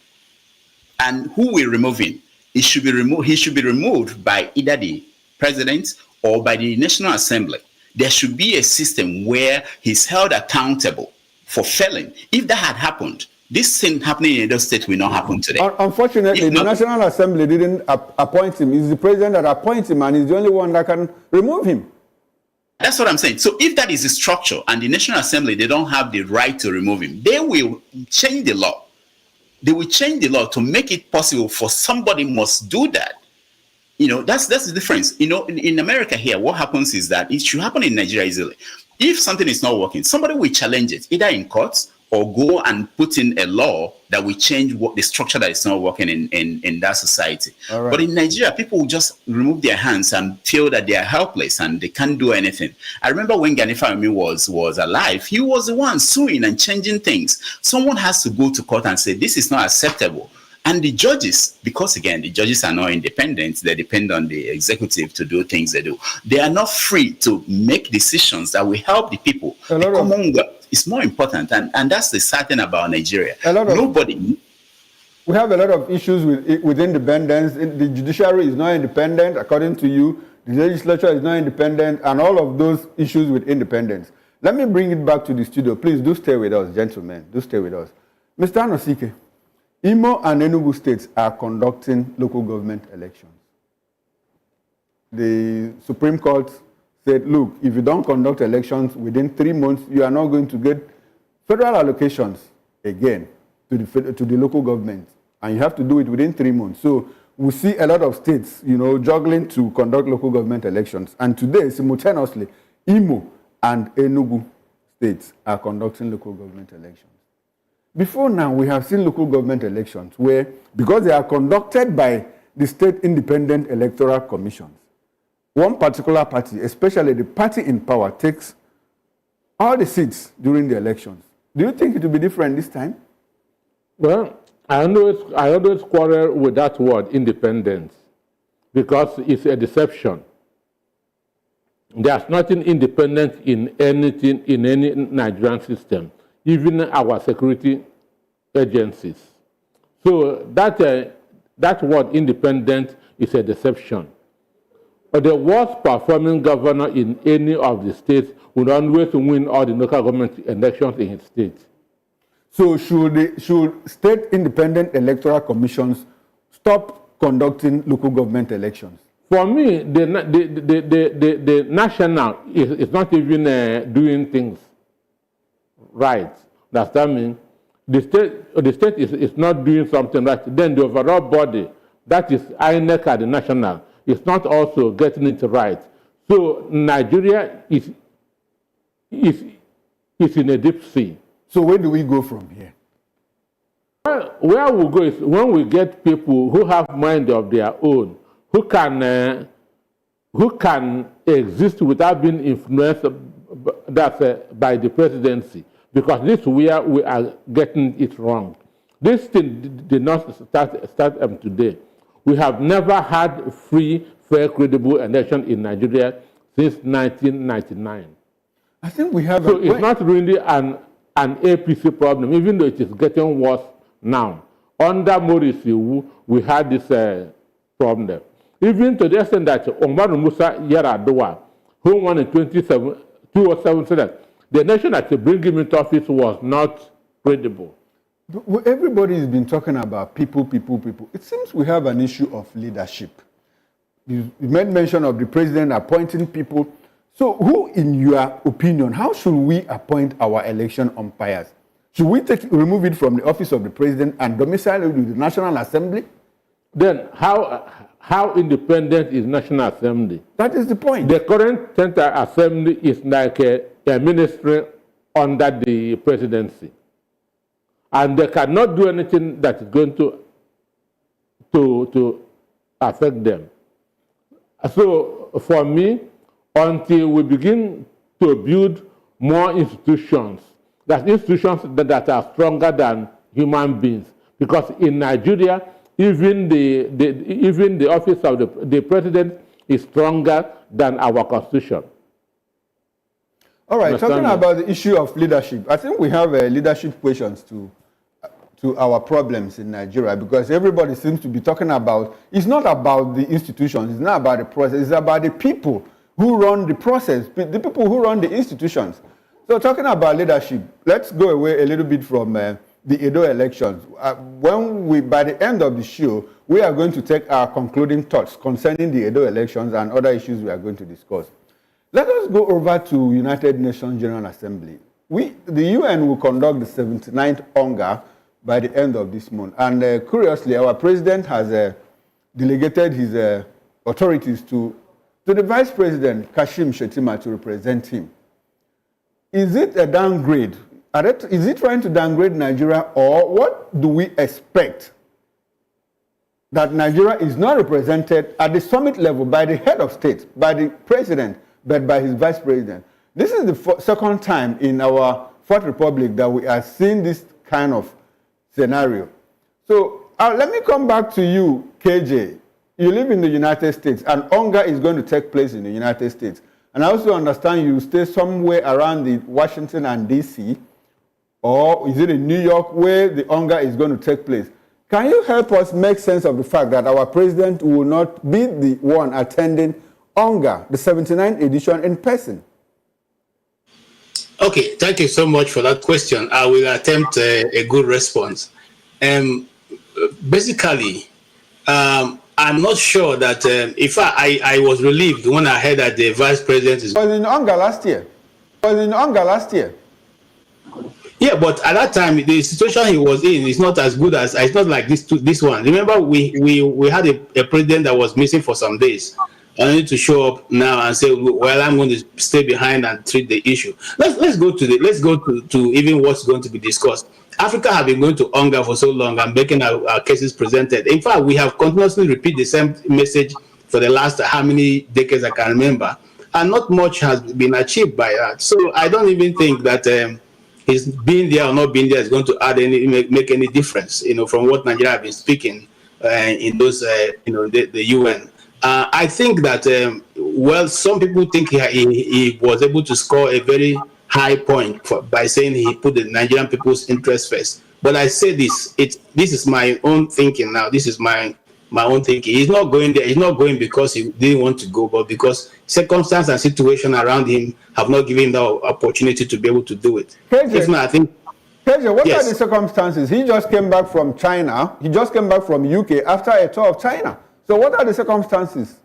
And who will remove him? He should be removed by either the president or by the National Assembly. There should be a system where he's held accountable for failing. If that had happened, this thing happening in Edo State will not happen today. Unfortunately, the National Assembly didn't appoint him. It's the president that appoints him, and he's the only one that can remove him. That's what I'm saying. So if that is the structure, and the National Assembly, they don't have the right to remove him, they will change the law. They will change the law to make it possible for somebody must do that. That's the difference. In America here, what happens is that it should happen in Nigeria easily. If something is not working, somebody will challenge it, either in courts or go and put in a law that will change the structure that is not working in that society. Right. But in Nigeria, people will just remove their hands and feel that they are helpless and they can't do anything. I remember when Gani Fawehinmi was alive, he was the one suing and changing things. Someone has to go to court and say, this is not acceptable. And the judges, because again, the judges are not independent, they depend on the executive to do things they do. They are not free to make decisions that will help the people. The Commonwealth is more important, and that's the sad thing about Nigeria. We have a lot of issues with independence. The judiciary is not independent, according to you. The legislature is not independent, and all of those issues with independence. Let me bring it back to the studio. Please do stay with us, gentlemen. Do stay with us. Mr. Anosike, Imo and Enugu states are conducting local government elections. The Supreme Court said, look, if you don't conduct elections within 3 months, you are not going to get federal allocations again to the local government. and you have to do it within 3 months. So we see a lot of states, juggling to conduct local government elections. And today, simultaneously, Imo and Enugu states are conducting local government elections. Before now, we have seen local government elections where, because they are conducted by the state independent electoral commissions, one particular party, especially the party in power, takes all the seats during the elections. Do you think it will be different this time? Well, I always quarrel with that word, independence, because it's a deception. There's nothing independent in anything, in any Nigerian system, even our security agencies. So that word independent is a deception. But the worst performing governor in any of the states would always win all the local government elections in his state. So should state independent electoral commissions stop conducting local government elections? For me, the national is not even doing things right. That's what I mean. The state is not doing something right. Then the overall body, that is INEC at the national, is not also getting it right. So Nigeria is in a deep sea. So where do we go from here? Well, where we go is when we get people who have mind of their own, who can exist without being influenced by the presidency, because this is where we are getting it wrong. This thing did not start today. We have never had free, fair, credible election in Nigeria since 1999. I think we have. So it's not really an APC problem, even though it is getting worse now. Under Morisi, we had this problem. Even to the extent that Omar Musa Yar'Adua, who won in 2007, said that the nation that bring him into office was not credible. But everybody has been talking about people. It seems we have an issue of leadership. You made mention of the president appointing people. So who, in your opinion, how should we appoint our election umpires? Should we remove it from the office of the president and domicile it with the National Assembly? Then how independent is National Assembly? That is the point. The current Central Assembly is like a ministry under the presidency. And they cannot do anything that is going to affect them. So for me, until we begin to build more institutions, that institutions that are stronger than human beings, because in Nigeria, even the office of the president is stronger than our constitution. All right, talking about the issue of leadership, I think we have leadership questions to our problems in Nigeria, because everybody seems to be talking about, it's not about the institutions, it's not about the process, it's about the people who run the process, the people who run the institutions. So talking about leadership, let's go away a little bit from the Edo elections. By the end of the show, we are going to take our concluding thoughts concerning the Edo elections and other issues we are going to discuss. Let us go over to United Nations General Assembly. The UN will conduct the 79th UNGA by the end of this month. And curiously, our president has delegated his authorities to the Vice President, Kashim Shettima, to represent him. Is it a downgrade? Is it trying to downgrade Nigeria, or what do we expect? That Nigeria is not represented at the summit level by the head of state, by the president, but by his vice president. This is the second time in our Fourth Republic that we are seeing this kind of scenario. So let me come back to you, KJ. You live in the United States, and UNGA is going to take place in the United States. And I also understand you stay somewhere around the Washington and DC, or is it in New York where the UNGA is going to take place? Can you help us make sense of the fact that our president will not be the one attending UNGA, the 79th edition, in person? Okay, thank you so much for that question. I will attempt a good response. Basically, I'm not sure that if I was relieved when I heard that the vice president is... was in UNGA last year. Yeah, but at that time, the situation he was in is not as good as, it's not like this one. Remember, we had a president that was missing for some days. I need to show up now and say, well, I'm going to stay behind and treat the issue. Let's go to even what's going to be discussed. Africa have been going to hunger for so long and making our cases presented. In fact, we have continuously repeated the same message for the last how many decades I can remember, and not much has been achieved by that. So I don't even think that his being there or not being there is going to make any difference, from what Nigeria have been speaking in those, the UN. I think that, some people think he was able to score a very high point by saying he put the Nigerian people's interest first. But I say this is my own thinking now. This is my own thinking. He's not going there. He's not going because he didn't want to go, but because circumstance and situation around him have not given him the opportunity to be able to do it. If not, I think. What are the circumstances? He just came back from China. He just came back from UK after a tour of China. So what are the circumstances?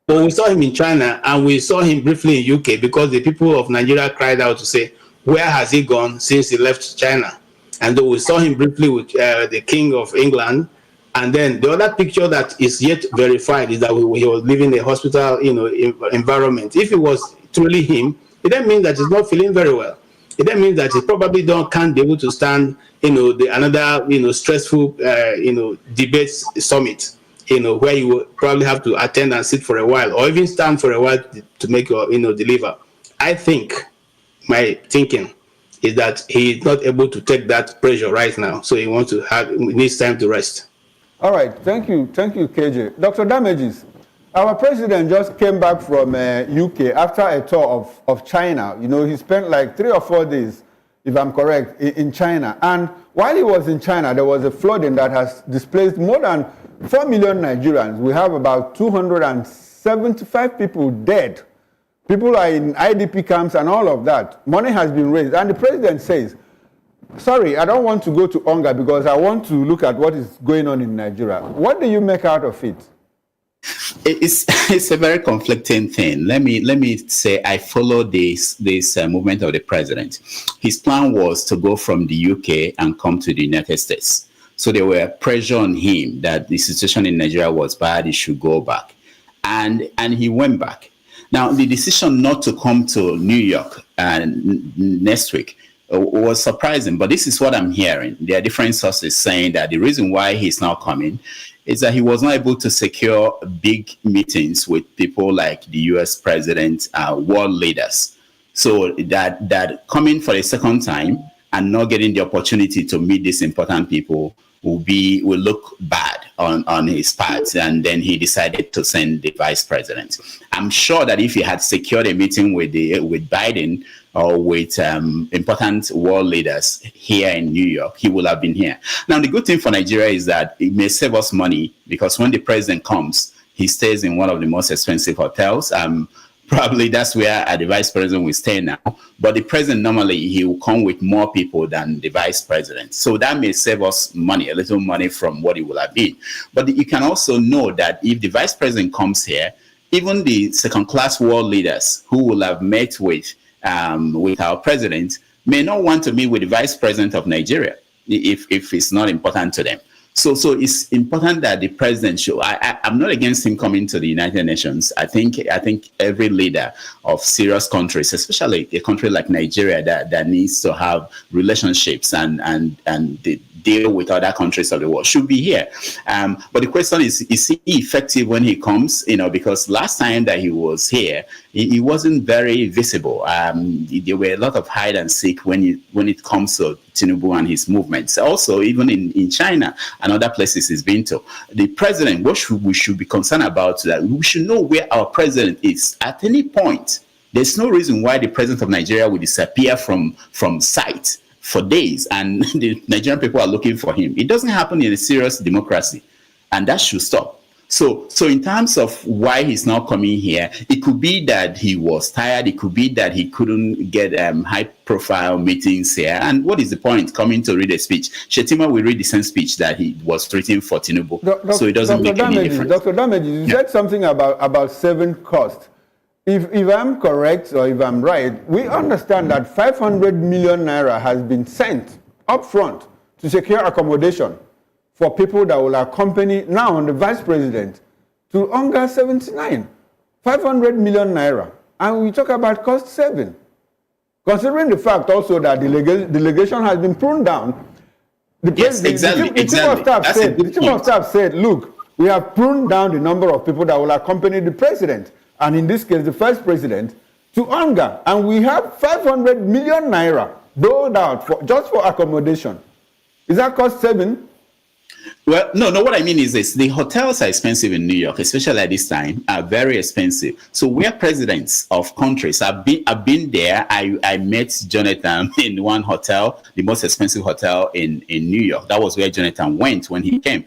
Well, we saw him in China and we saw him briefly in UK because the people of Nigeria cried out to say, where has he gone since he left China? And though we saw him briefly with the King of England. And then the other picture that is yet verified is that he was living in a hospital, environment. If it was truly him, it then means that he's not feeling very well. It then means that he probably can't be able to stand, another, stressful, debate summit, where you will probably have to attend and sit for a while, or even stand for a while to make your, deliver. I think my thinking is that he's not able to take that pressure right now, so he needs time to rest. All right, thank you, KJ. Dr. Damages, our president just came back from UK after a tour of China. He spent like 3 or 4 days, if I'm correct, in China. And while he was in China, there was a flooding that has displaced more than 4 million Nigerians. We have about 275 people dead. People are in IDP camps and all of that. Money has been raised. And the president says, sorry, I don't want to go to hunger because I want to look at what is going on in Nigeria. What do you make out of it? It's a very conflicting thing. Let me say I follow this movement of the president. His plan was to go from the UK and come to the United States. So there were pressure on him that the situation in Nigeria was bad, he should go back. And he went back. Now, the decision not to come to New York next week was surprising, but this is what I'm hearing. There are different sources saying that the reason why he's not coming is that he was not able to secure big meetings with people like the US president, world leaders. So that coming for a second time and not getting the opportunity to meet these important people will look bad on his part. And then he decided to send the vice president. I'm sure that if he had secured a meeting with Biden or with important world leaders here in New York, he would have been here. Now, the good thing for Nigeria is that it may save us money because when the president comes, he stays in one of the most expensive hotels. Probably that's where the vice president will stay now. But the president, normally, he will come with more people than the vice president. So that may save us money, a little money from what it would have been. But you can also know that if the vice president comes here, even the second-class world leaders who will have met with our president may not want to meet with the vice president of Nigeria if it's not important to them. So it's important that the president should. I'm not against him coming to the United Nations. I think every leader of serious countries, especially a country like Nigeria that needs to have relationships and deal with other countries of the world, should be here. But the question is he effective when he comes? Because last time that he was here, he wasn't very visible. There were a lot of hide and seek when it comes to Tinubu and his movements. Also, even in China and other places he's been to. The president, we should be concerned about that. We should know where our president is at any point. There's no reason why the president of Nigeria will disappear from sight for days and the Nigerian people are looking for him. It doesn't happen in a serious democracy, and that should stop. So in terms of why he's not coming here, it could be that he was tired. It could be that he couldn't get high-profile meetings here. And what is the point coming to read a speech? Shettima will read the same speech that he was written for Tinubu. So it doesn't make any difference. Dr. Damages, you said something about saving cost. if I'm correct or if I'm right, we understand that 500 million naira has been sent up front to secure accommodation for people that will accompany now on the vice president to UNGA 79. 500 million naira. And we talk about cost saving. Considering the fact also that the delegation has been pruned down, the chief of staff said, look, we have pruned down the number of people that will accompany the president, and in this case, the first president, to UNGA. And we have 500 million naira doled out just for accommodation. Is that cost saving? Well, no, what I mean is this. The hotels are expensive in New York, especially at this time, are very expensive. So where presidents of countries, I've been there. I met Jonathan in one hotel, the most expensive hotel in New York. That was where Jonathan went when he came.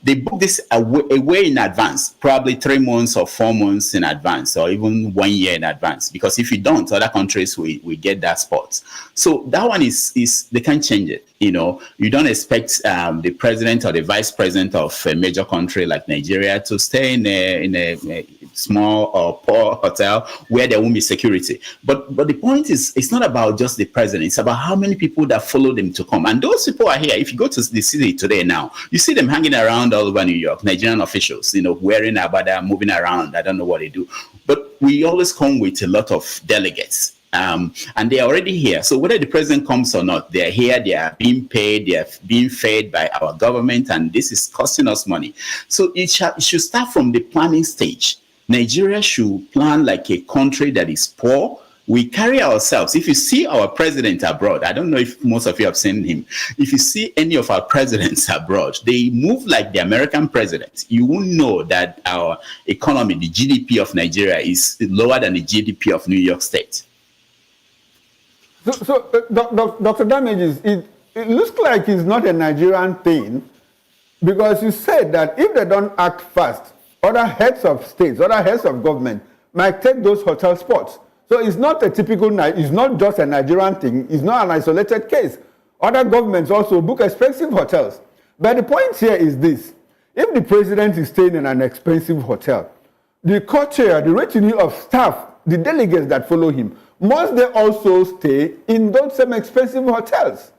They booked this way in advance, probably 3 months or 4 months in advance, or even 1 year in advance. Because if you don't, other countries we get that spot. So that one is they can't change it. You know, you don't expect the president or the vice president of a major country like Nigeria to stay in a small or poor hotel where there won't be security. But the point is, it's not about just the president. It's about how many people that follow them to come. And those people are here. If you go to the city today now, you see them hanging around all over New York, Nigerian officials, you know, wearing abada, moving around. I don't know what they do. But we always come with a lot of delegates. And they are already here. So whether the president comes or not, they are here, they are being paid, they are being fed by our government, and this is costing us money. So it should start from the planning stage. Nigeria should plan like a country that is poor. We carry ourselves. If you see our president abroad, I don't know if most of you have seen him. If you see any of our presidents abroad, they move like the American president. You won't know that our economy, the GDP of Nigeria, is lower than the GDP of New York State. So Dr. Damages, it looks like it's not a Nigerian thing, because you said that if they don't act fast, other heads of states, other heads of government might take those hotel spots. So it's not a typical, it's not just a Nigerian thing, it's not an isolated case. Other governments also book expensive hotels. But the point here is this: if the president is staying in an expensive hotel, the co-chair, the retinue of staff, the delegates that follow him, must they also stay in those same expensive hotels?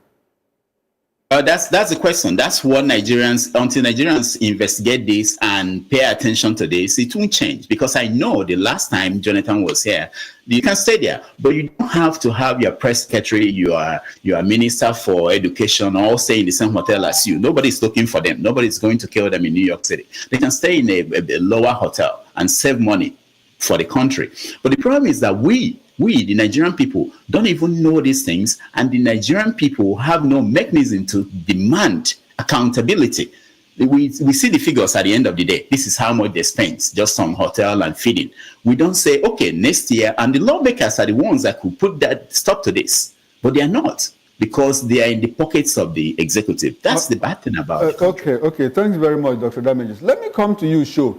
That's the question. That's what Nigerians, until Nigerians investigate this and pay attention to this, it won't change. Because I know the last time Jonathan was here, you can stay there, but you don't have to have your press secretary, your minister for education, all stay in the same hotel as you. Nobody's looking for them. Nobody's going to kill them in New York City. They can stay in a lower hotel and save money for the country. But the problem is that we, the Nigerian people, don't even know these things, and the Nigerian people have no mechanism to demand accountability. We see the figures at the end of the day. This is how much they spent just on hotel and feeding. We don't say, okay, next year, and the lawmakers are the ones that could put that stop to this, but they are not, because they are in the pockets of the executive. That's the bad thing about it. Okay. Thanks very much, Dr. Damages. Let me come to you, Sho.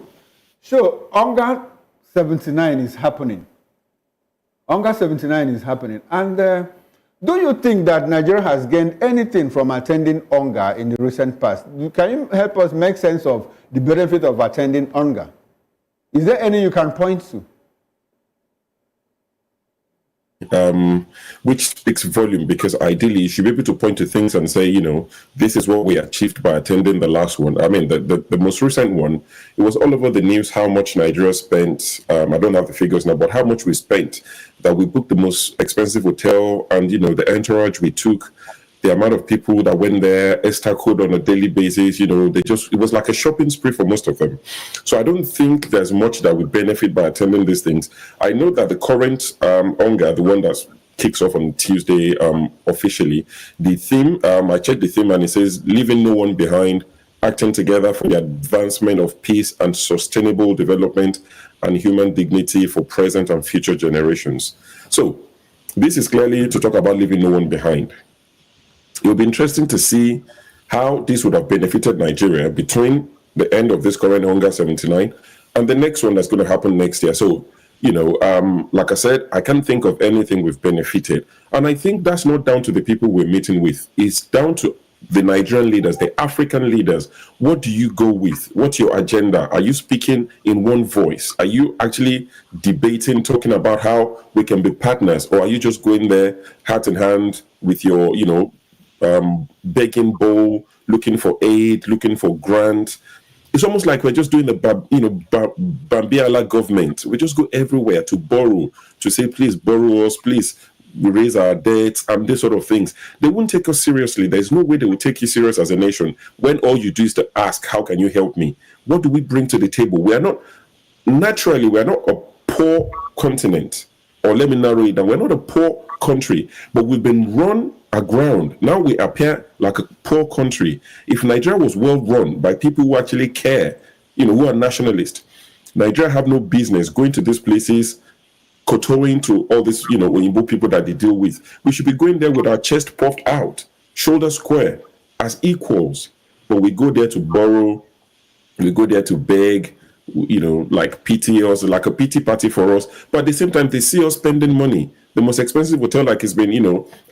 UNGA 79 is happening. UNGA 79 is happening. And do you think that Nigeria has gained anything from attending UNGA in the recent past? Can you help us make sense of the benefit of attending UNGA? Is there any you can point to? Which speaks volume, because ideally you should be able to point to things and say, you know, this is what we achieved by attending the last one. I mean, the most recent one, it was all over the news how much Nigeria spent. I don't have the figures now, but how much we spent, that we booked the most expensive hotel, and, you know, the entourage we took, the amount of people that went there, code on a daily basis, you know, it was like a shopping spree for most of them. So I don't think there's much that we benefit by attending these things. I know that the current UNGA, the one that kicks off on Tuesday officially, the theme, I checked the theme and it says, leaving no one behind, acting together for the advancement of peace and sustainable development and human dignity for present and future generations. So this is clearly to talk about leaving no one behind. It will be interesting to see how this would have benefited Nigeria between the end of this current UNGA 79 and the next one that's going to happen next year. So, you know, like I said, I can't think of anything we've benefited. And I think that's not down to the people we're meeting with. It's down to the Nigerian leaders, the African leaders, what do you go with? What's your agenda? Are you speaking in one voice? Are you actually debating, talking about how we can be partners? Or are you just going there hat in hand with your, begging bowl, looking for aid, looking for grants? It's almost like we're just doing the, Bambiala government. We just go everywhere to borrow, to say, please borrow us, please we raise our debts, and these sort of things. They won't take us seriously. There's no way they will take you serious as a nation when all you do is to ask, how can you help me? What do we bring to the table? We are not a poor continent. Or let me narrow it down. We're not a poor country, but we've been run aground. Now we appear like a poor country. If Nigeria was well run by people who actually care, who are nationalists, Nigeria have no business going to these places, kowtowing to all these, Oyinbo people that they deal with. We should be going there with our chest puffed out, shoulder square, as equals. But we go there to borrow, we go there to beg, like pity us, like a pity party for us. But at the same time, they see us spending money. The most expensive hotel, like it's been,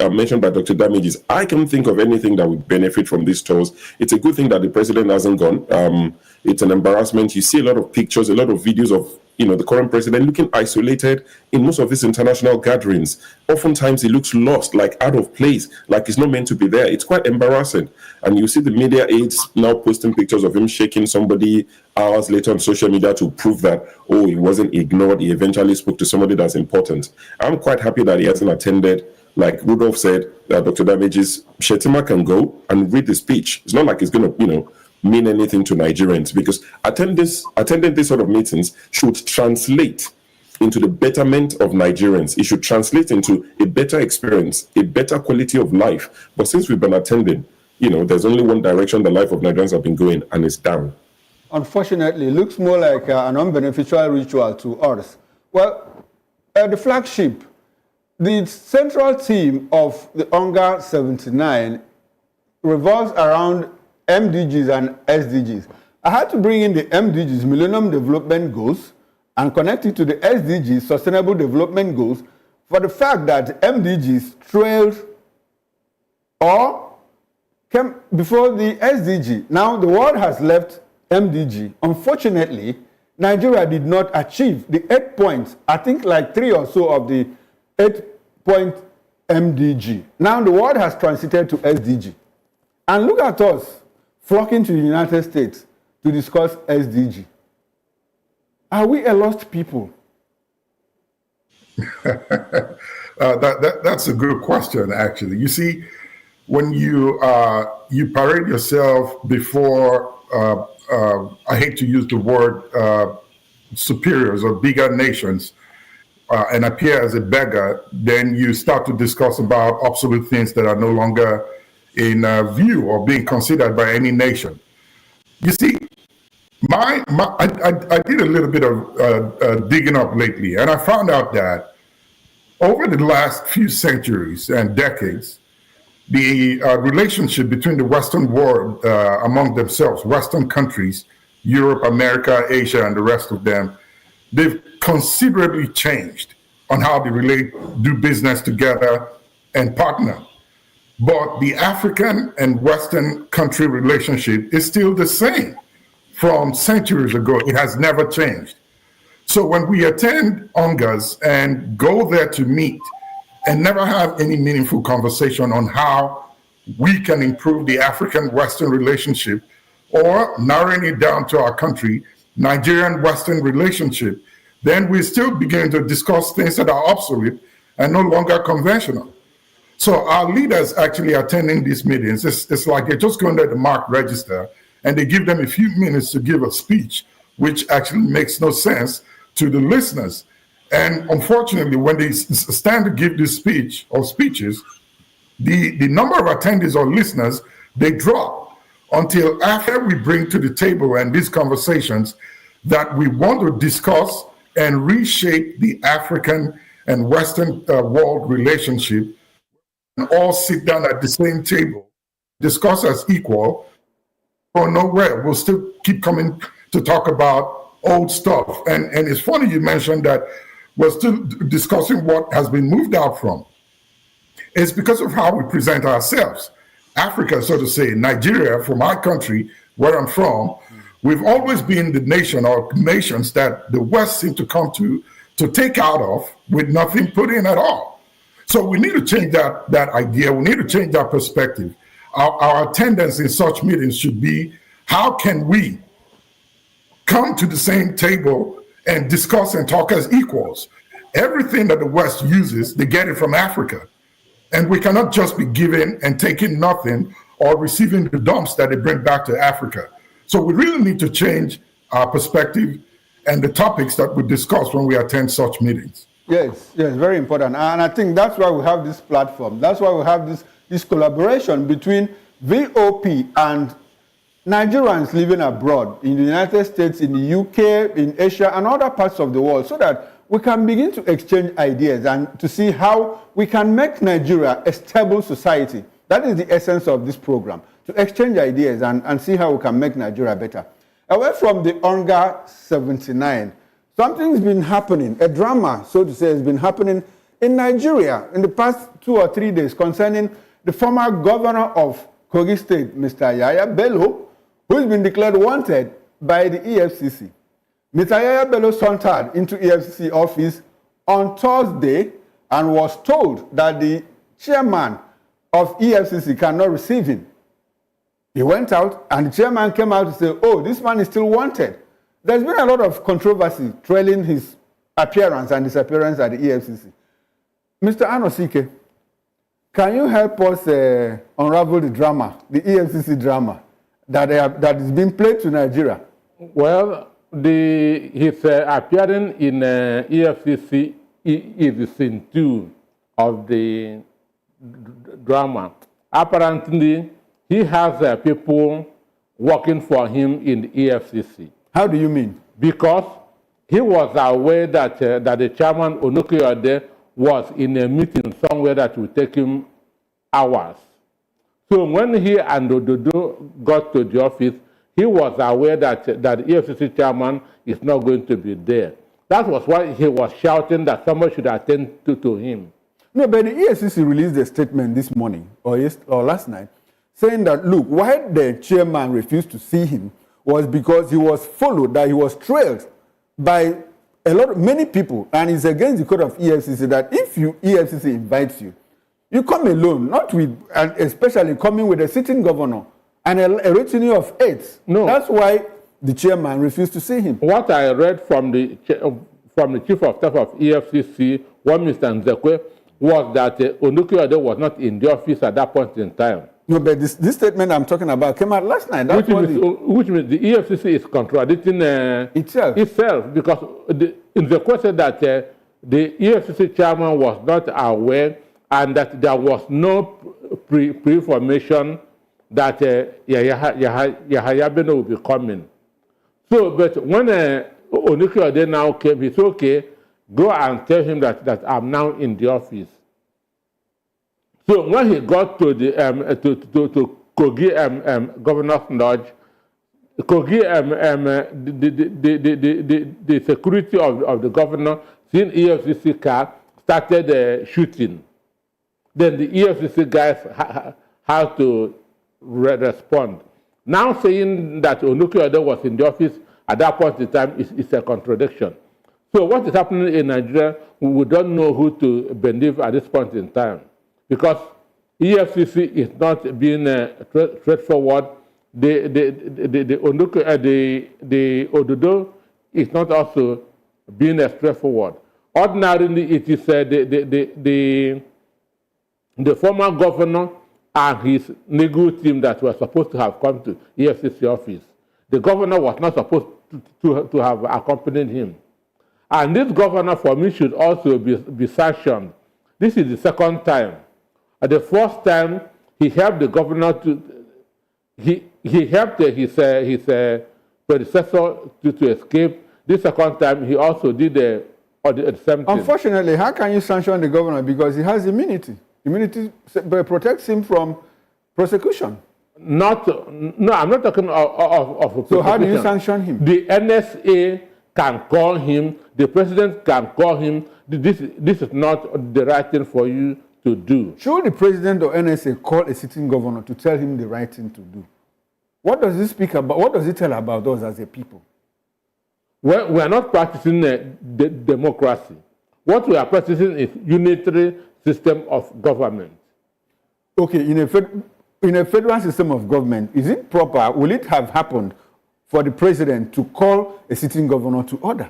mentioned by Dr. Damages. I can't think of anything that would benefit from these tours. It's a good thing that the president hasn't gone. It's an embarrassment. You see a lot of pictures, a lot of videos of the current president looking isolated in most of these international gatherings. Oftentimes he looks lost, like out of place, like he's not meant to be there. It's quite embarrassing. And you see the media aides now posting pictures of him shaking somebody hours later on social media to prove that, he wasn't ignored. He eventually spoke to somebody that's important. I'm quite happy that he hasn't attended. Like Rudolph said, Dr. Damages, Shettima can go and read the speech. It's not like it's going to, mean anything to Nigerians, because attending this sort of meetings should translate into the betterment of Nigerians. It should translate into a better experience, a better quality of life. But since we've been attending, there's only one direction the life of Nigerians have been going, and it's down. Unfortunately, it looks more like an unbeneficial ritual to us. Well, the flagship, the central theme of the UNGA 79 revolves around MDGs and SDGs. I had to bring in the MDGs, Millennium Development Goals, and connect it to the SDGs, Sustainable Development Goals, for the fact that MDGs trailed or came before the SDG. Now the world has left MDG. Unfortunately, Nigeria did not achieve the 8 points, I think like 3 or so of the 8-point MDG. Now the world has transited to SDG. And look at us flocking to the United States to discuss SDG. Are we a lost people? That's a good question, actually. You see, when you parade yourself before, I hate to use the word superiors or bigger nations, and appear as a beggar, then you start to discuss about obsolete things that are no longer in view or being considered by any nation. You see, I did a little bit of digging up lately, and I found out that over the last few centuries and decades, the relationship between the Western world among themselves, Western countries, Europe, America, Asia, and the rest of them, they've considerably changed on how they relate, do business together, and partner. But the African and Western country relationship is still the same from centuries ago. It has never changed. So when we attend UNGAs and go there to meet and never have any meaningful conversation on how we can improve the African-Western relationship, or narrowing it down to our country, Nigerian-Western relationship, then we still begin to discuss things that are obsolete and no longer conventional. So our leaders actually attending these meetings, it's like they're just going to the mark register and they give them a few minutes to give a speech, which actually makes no sense to the listeners. And unfortunately, when they stand to give this speech or speeches, the number of attendees or listeners, they drop until after we bring to the table and these conversations that we want to discuss and reshape the African and Western world relationship, and all sit down at the same table, discuss as equal, or nowhere. We'll still keep coming to talk about old stuff. And it's funny you mentioned that we're still discussing what has been moved out from. It's because of how we present ourselves. Africa, so to say, Nigeria, from my country, where I'm from, we've always been the nation or nations that the West seem to come to take out of with nothing put in at all. So we need to change that idea. We need to change that perspective. Our attendance in such meetings should be, how can we come to the same table and discuss and talk as equals? Everything that the West uses, they get it from Africa. And we cannot just be giving and taking nothing or receiving the dumps that they bring back to Africa. So we really need to change our perspective and the topics that we discuss when we attend such meetings. Yes, very important. And I think that's why we have this platform. That's why we have this collaboration between VOP and Nigerians living abroad in the United States, in the UK, in Asia, and other parts of the world, so that we can begin to exchange ideas and to see how we can make Nigeria a stable society. That is the essence of this program, to exchange ideas and see how we can make Nigeria better. Away from the Hunger 79, something's been happening, a drama, so to say, has been happening in Nigeria in the past 2 or 3 days concerning the former governor of Kogi State, Mr. Yaya Bello, who's been declared wanted by the EFCC. Mr. Yaya Bello sauntered into EFCC office on Thursday and was told that the chairman of EFCC cannot receive him. He went out and the chairman came out to say, oh, this man is still wanted. There's been a lot of controversy trailing his appearance and disappearance at the EFCC. Mr. Anosike, can you help us unravel the drama, the EFCC drama that is being played to Nigeria? Well, his appearing in EFCC is scene 2 of the drama. Apparently, he has people working for him in the EFCC. How do you mean? Because he was aware that the chairman, Onukiode, was in a meeting somewhere that would take him hours. So when he and Ododo got to the office, he was aware that the EFCC chairman is not going to be there. That was why he was shouting that someone should attend to him. No, but the EFCC released a statement this morning or last night saying that, look, why the chairman refused to see him was because he was followed, that he was trailed by many people, and it's against the code of EFCC that if EFCC invites you, you come alone, not with, and especially coming with a sitting governor and a retinue of aides. No. That's why the chairman refused to see him. What I read from the chief of staff of EFCC, one Mr. Nzekwe, was that Onukiode was not in the office at that point in time. No, but this statement I'm talking about came out last night. Which means the EFCC is contradicting itself, because Nzekwe said that the EFCC chairman was not aware and that there was no pre-information that Yahaya Bello will be coming. So, but when Onukiode now came, he said, okay, go and tell him that I'm now in the office. So when he got to the to Kogi Governor's Lodge, Kogi the security of the governor, seeing EFCC car, started shooting. Then the EFCC guys had to respond. Now saying that Onukiode was in the office at that point in time is a contradiction. So what is happening in Nigeria, we don't know who to believe at this point in time, because EFCC is not being straightforward. The Ododo is not also being straightforward. Ordinarily, it is the former governor and his legal team that were supposed to have come to EFCC office. The governor was not supposed to have accompanied him. And this governor, for me, should also be sanctioned. This is the second time. At the first time, he helped the governor he helped his predecessor to escape. This second time, he also did the same thing. Unfortunately, how can you sanction the governor? Because he has immunity. Immunity protects him from prosecution. No, I'm not talking of prosecution. So how do you sanction him? The NSA can call him, the president can call him. This is not the right thing for you to do. Should the president or NSA call a sitting governor to tell him the right thing to do? What does it speak about? What does it tell about us as a people? Well, we are not practicing democracy. What we are practicing is unitary system of government. Okay, in a federal system of government, is it proper, will it have happened for the president to call a sitting governor to order?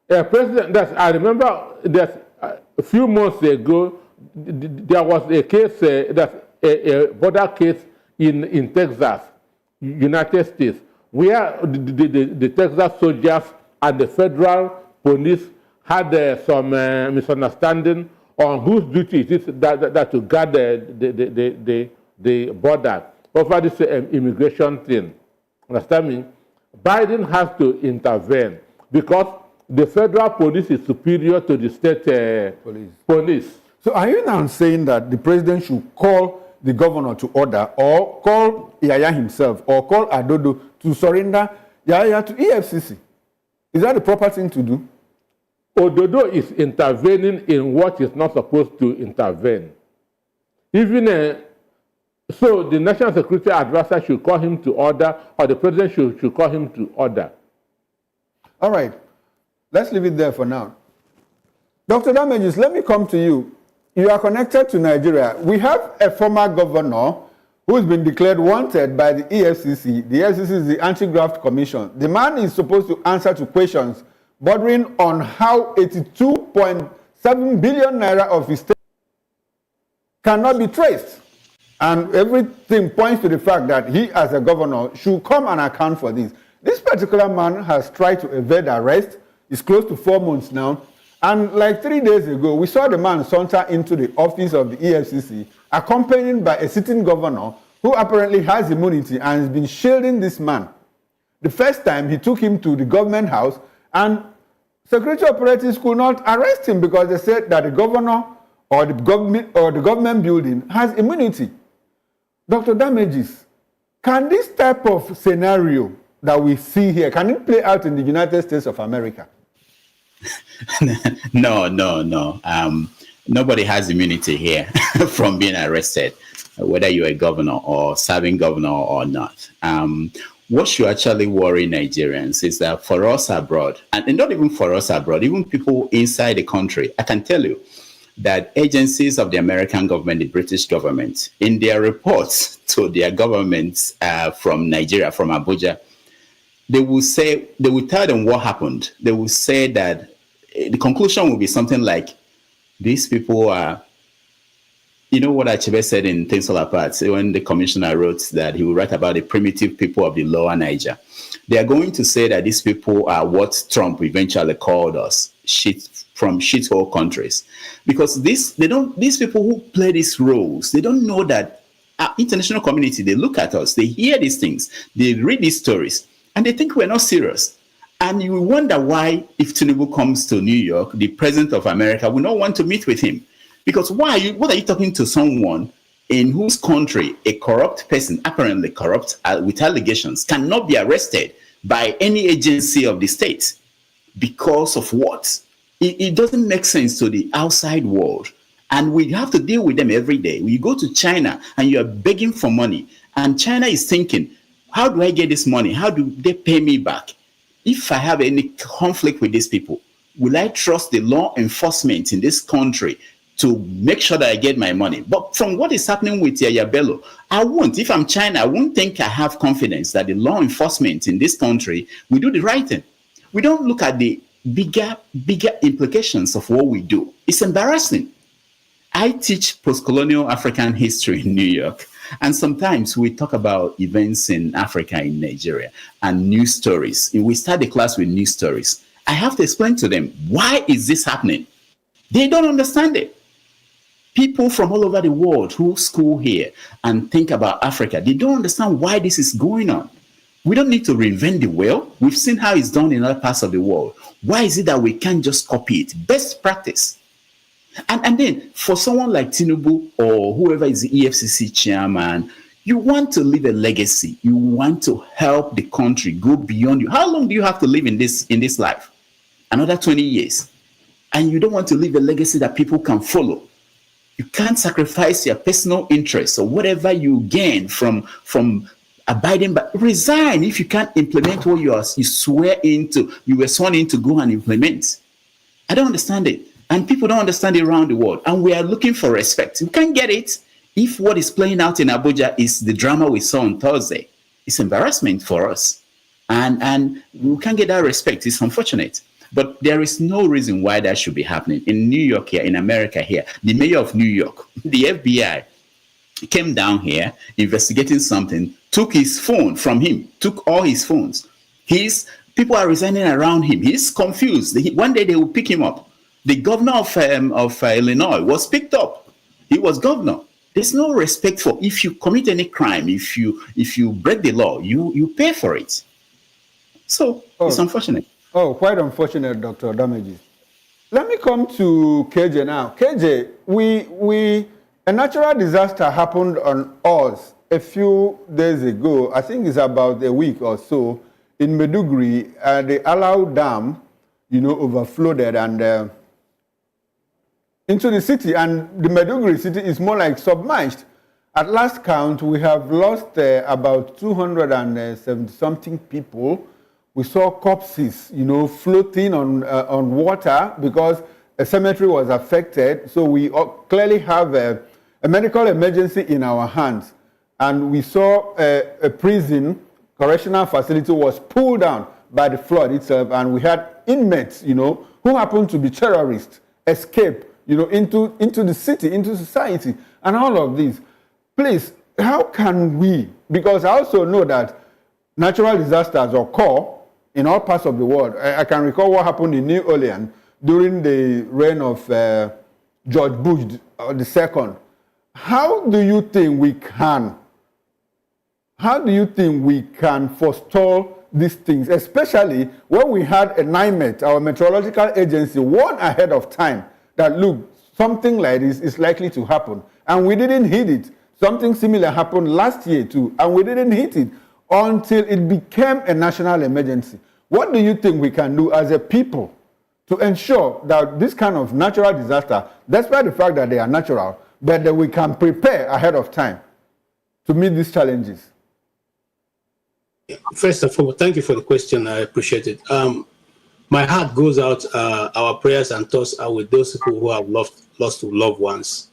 A president, I remember that a few months ago, there was a case, a border case in Texas, United States, where the Texas soldiers and the federal police had some misunderstanding on whose duty it is that to guard the border over this immigration thing. Understand me? Biden has to intervene because the federal police is superior to the state police. So are you now saying that the president should call the governor to order, or call Yaya himself, or call Adodo to surrender Yaya to EFCC? Is that the proper thing to do? Ododo is intervening in what is not supposed to intervene. Even so, the national security advisor should call him to order, or the president should call him to order. All right, let's leave it there for now. Dr. Damages, let me come to you. You are connected to Nigeria. We have a former governor who has been declared wanted by the EFCC. The EFCC is the Anti-Graft Commission. The man is supposed to answer to questions bordering on how 82.7 billion naira of his state cannot be traced. And everything points to the fact that he, as a governor, should come and account for this. This particular man has tried to evade arrest. It's close to 4 months now. And like 3 days ago, we saw the man saunter into the office of the EFCC, accompanied by a sitting governor who apparently has immunity and has been shielding this man. The first time he took him to the government house, and security operatives could not arrest him because they said that the governor or the government building has immunity. Dr. Damages, can this type of scenario that we see here, can it play out in the United States of America? No. Nobody has immunity here from being arrested, whether you're a governor or serving governor or not. What should actually worry Nigerians is that for us abroad, and not even for us abroad, even people inside the country, I can tell you that agencies of the American government, the British government, in their reports to their governments from Nigeria, from Abuja, they will tell them what happened. They will say that the conclusion will be something like, these people are, you know what Achebe said in Things Fall Apart, when the commissioner wrote that he would write about the primitive people of the lower Niger. They are going to say that these people are what Trump eventually called us, from shithole countries. Because these people who play these roles, they don't know that our international community, they look at us, they hear these things, they read these stories, and they think we're not serious. And you wonder why, if Tinubu comes to New York, the president of America will not want to meet with him. Because what are you talking to someone in whose country a corrupt person, apparently corrupt, with allegations, cannot be arrested by any agency of the state? Because of what? It doesn't make sense to the outside world. And we have to deal with them every day. You go to China and you are begging for money. And China is thinking, how do I get this money? How do they pay me back? If I have any conflict with these people, will I trust the law enforcement in this country to make sure that I get my money? But from what is happening with Yaya Bello, I won't. If I'm China, I won't think I have confidence that the law enforcement in this country will do the right thing. We don't look at the bigger implications of what we do. It's embarrassing. I teach post-colonial African history in New York, and sometimes we talk about events in Africa, in Nigeria, and news stories. We start the class with news stories. I have to explain to them, why is this happening? They don't understand it. People from all over the world who school here and think about Africa, they don't understand why this is going on. We don't need to reinvent the wheel. We've seen how it's done in other parts of the world. Why is it that we can't just copy it? Best practice. And then for someone like Tinubu or whoever is the EFCC chairman, you want to leave a legacy. You want to help the country go beyond you. How long do you have to live in this life? Another 20 years. And you don't want to leave a legacy that people can follow. You can't sacrifice your personal interests or whatever you gain from abiding by. Resign if you can't implement what you were sworn in to go and implement. I don't understand it. And people don't understand it around the world. And we are looking for respect. We can't get it if what is playing out in Abuja is the drama we saw on Thursday. It's embarrassment for us. And we can't get that respect. It's unfortunate. But there is no reason why that should be happening. In New York here, in America here, the mayor of New York, the FBI, came down here investigating something, took his phone from him, took all his phones. People are resigning around him. He's confused. One day they will pick him up. The governor of Illinois was picked up. He was governor. There's no respect for, if you commit any crime, if you break the law, you pay for it. So it's unfortunate. Oh, quite unfortunate, Dr. Damages. Let me come to KJ now. KJ, a natural disaster happened on us a few days ago. I think it's about a week or so in Maiduguri. The Alau Dam, overflowed and into the city, and the Maiduguri city is more like submerged. At last count, we have lost about 270-something people. We saw corpses, floating on water because a cemetery was affected. So we clearly have a medical emergency in our hands. And we saw a prison, correctional facility was pulled down by the flood itself. And we had inmates, who happened to be terrorists, escape, into the city, into society, and all of these. Please, how can we? Because I also know that natural disasters occur in all parts of the world. I can recall what happened in New Orleans during the reign of George Bush II. How do you think we can forestall these things, especially when we had a NIMET, our meteorological agency, warn ahead of time that, look, something like this is likely to happen, and we didn't hit it. Something similar happened last year too, and we didn't hit it until it became a national emergency. What do you think we can do as a people to ensure that this kind of natural disaster, despite the fact that they are natural, but that we can prepare ahead of time to meet these challenges? First of all, thank you for the question. I appreciate it. My heart goes out, our prayers and thoughts are with those people who have lost loved ones.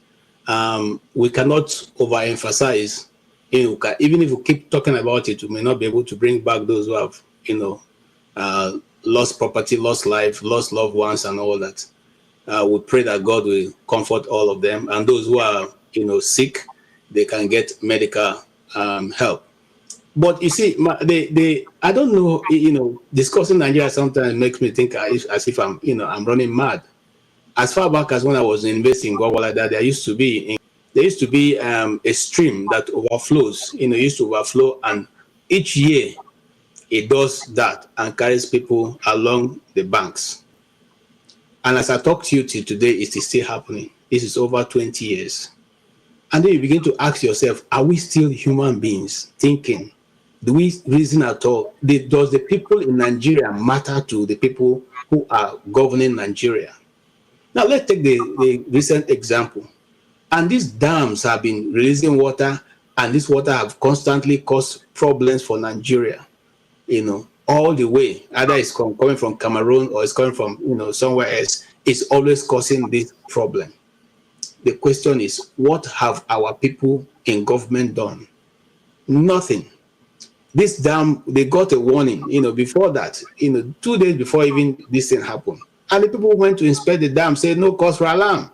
We cannot overemphasize, even if we keep talking about it, we may not be able to bring back those who have, lost property, lost life, lost loved ones and all that. We pray that God will comfort all of them. And those who are, sick, they can get medical help. But you see, I don't know, discussing Nigeria sometimes makes me think as if I'm running mad. As far back as when I was investing in Gwagwala, that there used to be a stream that overflows, used to overflow, and each year it does that and carries people along the banks. And as I talk to you till today, it is still happening. This is over 20 years. And then you begin to ask yourself, are we still human beings thinking? Do we reason at all? Does the people in Nigeria matter to the people who are governing Nigeria? Now, let's take the recent example. And these dams have been releasing water, and this water have constantly caused problems for Nigeria, all the way. Either it's coming from Cameroon or it's coming from, somewhere else. It's always causing this problem. The question is, what have our people in government done? Nothing. This dam, they got a warning, before that, 2 days before even this thing happened. And the people who went to inspect the dam said, no cause for alarm.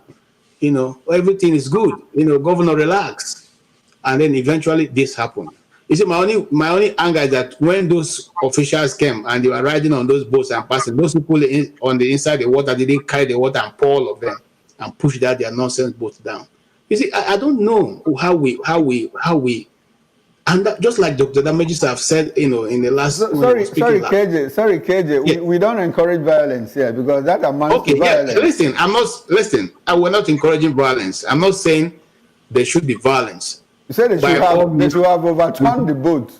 Everything is good. Governor, relax. And then eventually this happened. You see, my only anger is that when those officials came and they were riding on those boats and passing, those people on the inside the water, they didn't carry the water and pour all of them and push their nonsense boats down. You see, I don't know how we. And that, just like Dr. Damages have said, in the last... Sorry, KJ. Yeah. We don't encourage violence here because that amounts to violence. Listen, we're not encouraging violence. I'm not saying there should be violence. You said they should have overturned the boat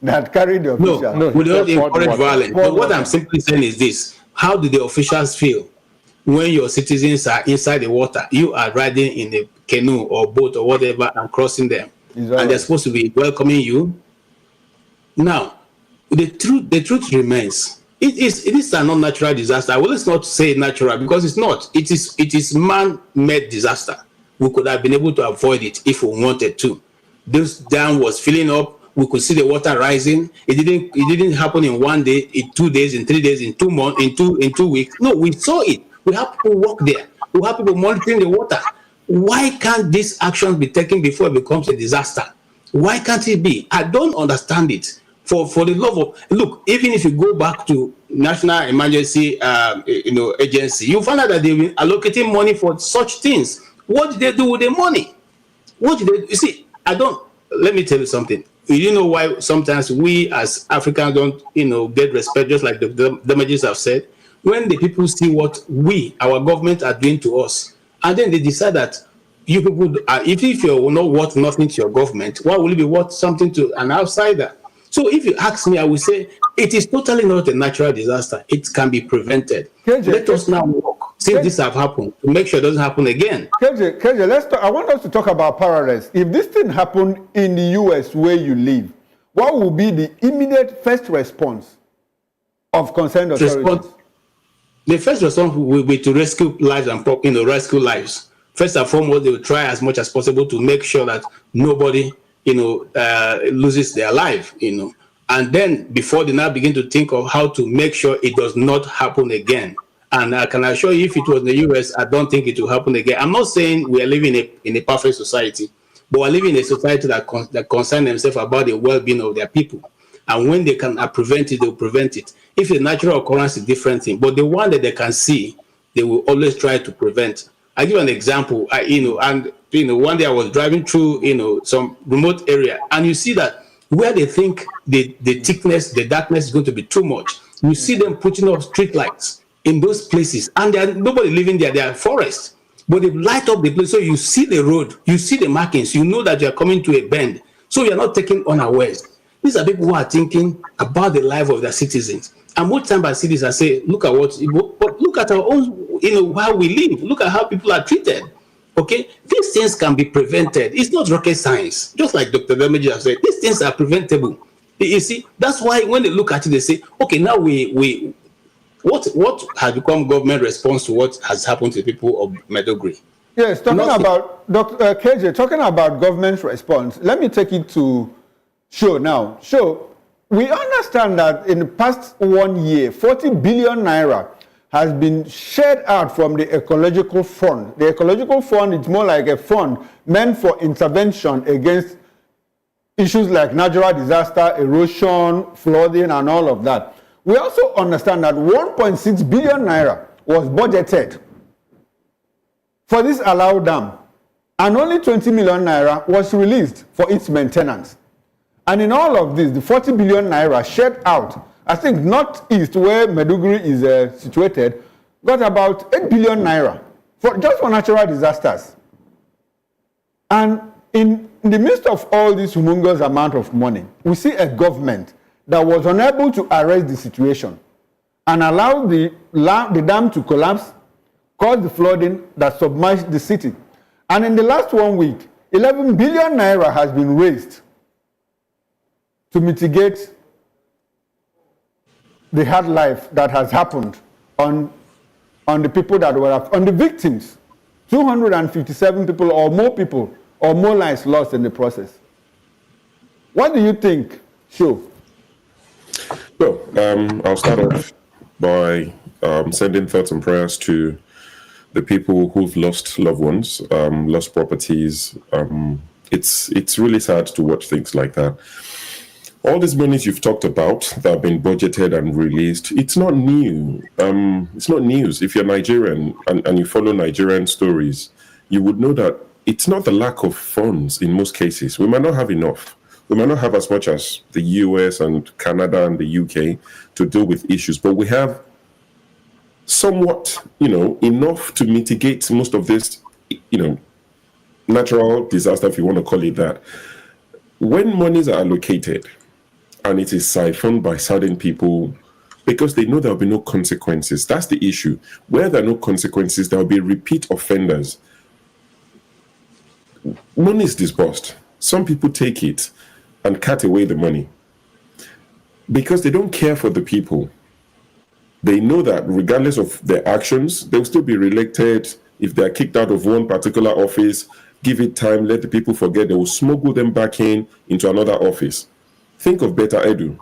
that carried the officials. No, we don't encourage violence. But what I'm simply saying is this. How do the officials feel when your citizens are inside the water, you are riding in a canoe or boat or whatever and crossing them, and they're supposed to be welcoming you. Now, the truth remains. It is an unnatural disaster. Well, let's not say natural, because it's not. It is man-made disaster. We could have been able to avoid it if we wanted to. This dam was filling up. We could see the water rising. It didn't happen in 1 day, in 2 days, in 3 days, in 2 months, in 2 weeks. No, we saw it. We have people work there. We have people monitoring the water. Why can't this action be taken before it becomes a disaster? Why can't it be? I don't understand it. For the love of, look, even if you go back to National Emergency Agency, you find out that they've been allocating money for such things. What did they do with the money? What did they, you see, let me tell you something. You know why sometimes we as Africans don't, get respect, just like the damages have said? When the people see what our government are doing to us, and then they decide that you people, if you're not worth nothing to your government, why will it be worth something to an outsider? So if you ask me, I will say it is totally not a natural disaster. It can be prevented. Let us now work, since this have happened, to make sure it doesn't happen again. KJ, let's talk. I want us to talk about parallels. If this thing happened in the US where you live, what will be the immediate first response of concerned authorities? The first response will be to rescue lives and rescue lives. First and foremost, they will try as much as possible to make sure that nobody loses their life, and then before they now begin to think of how to make sure it does not happen again. And I can assure you, if it was in the US, I don't think it will happen again. I'm not saying we are living in a perfect society, but we're living in a society that concern themselves about the well-being of their people. And when they can prevent it, they'll prevent it. If a natural occurrence is a different thing, but the one that they can see, they will always try to prevent. I give an example. One day I was driving through, some remote area, and you see that where they think the thickness, the darkness is going to be too much, you see them putting up street lights in those places, and there's nobody living there. They are forests, but they light up the place, so you see the road, you see the markings, you know that you are coming to a bend, so you are not taken unawares. These are people who are thinking about the life of their citizens. And most times I see this, I say, look at our own, how we live. Look at how people are treated. Okay, these things can be prevented. It's not rocket science. Just like Dr. Damaji has said, these things are preventable. You see, that's why when they look at it, they say, okay, now what has become government response to what has happened to the people of Maiduguri? Yes, about Dr. KJ, talking about government response. Let me take it to Show now. Show, we understand that in the past 1 year, 40 billion naira has been shared out from the ecological fund. The ecological fund is more like a fund meant for intervention against issues like natural disaster, erosion, flooding, and all of that. We also understand that 1.6 billion naira was budgeted for this Allow Dam, and only 20 million naira was released for its maintenance. And in all of this, the 40 billion naira shared out, I think northeast where Maiduguri is situated, got about 8 billion naira just for natural disasters. And in the midst of all this humongous amount of money, we see a government that was unable to arrest the situation and allowed the dam to collapse, caused the flooding that submerged the city. And in the last 1 week, 11 billion naira has been raised to mitigate the hard life that has happened on the people that were, on the victims. 257 people or more lives lost in the process. What do you think, Sho? Well, I'll start off by sending thoughts and prayers to the people who've lost loved ones, lost properties. It's really sad to watch things like that. All these monies you've talked about that have been budgeted and released, it's not new. It's not news. If you're Nigerian and you follow Nigerian stories, you would know that it's not the lack of funds in most cases. We might not have enough. We might not have as much as the US and Canada and the UK to deal with issues, but we have somewhat, enough to mitigate most of this, natural disaster, if you want to call it that. When monies are allocated and it is siphoned by certain people because they know there will be no consequences. That's the issue. Where there are no consequences, there will be repeat offenders. Money is disbursed. Some people take it and cut away the money because they don't care for the people. They know that regardless of their actions, they'll still be reelected. If they're kicked out of one particular office, give it time, let the people forget, they will smuggle them back into another office. Think of Beta Edu.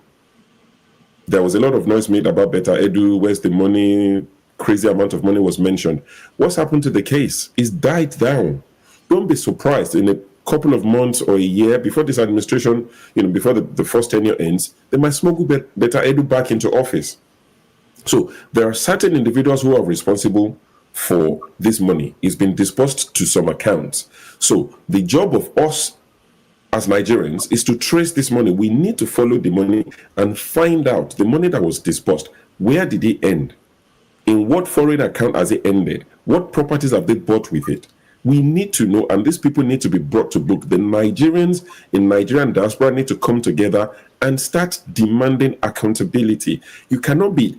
There was a lot of noise made about Beta Edu. Where's the money? Crazy amount of money was mentioned. What's happened to the case? It's died down. Don't be surprised in a couple of months or a year before this administration, before the first tenure ends, they might smuggle Beta Edu back into office. So there are certain individuals who are responsible for this money. It's been disbursed to some accounts. So the job of us as Nigerians is to trace this money. We need to follow the money and find out the money that was disbursed. Where did it end? In what foreign account has it ended? What properties have they bought with it? We need to know, and these people need to be brought to book. The Nigerians in Nigerian diaspora need to come together and start demanding accountability. You cannot be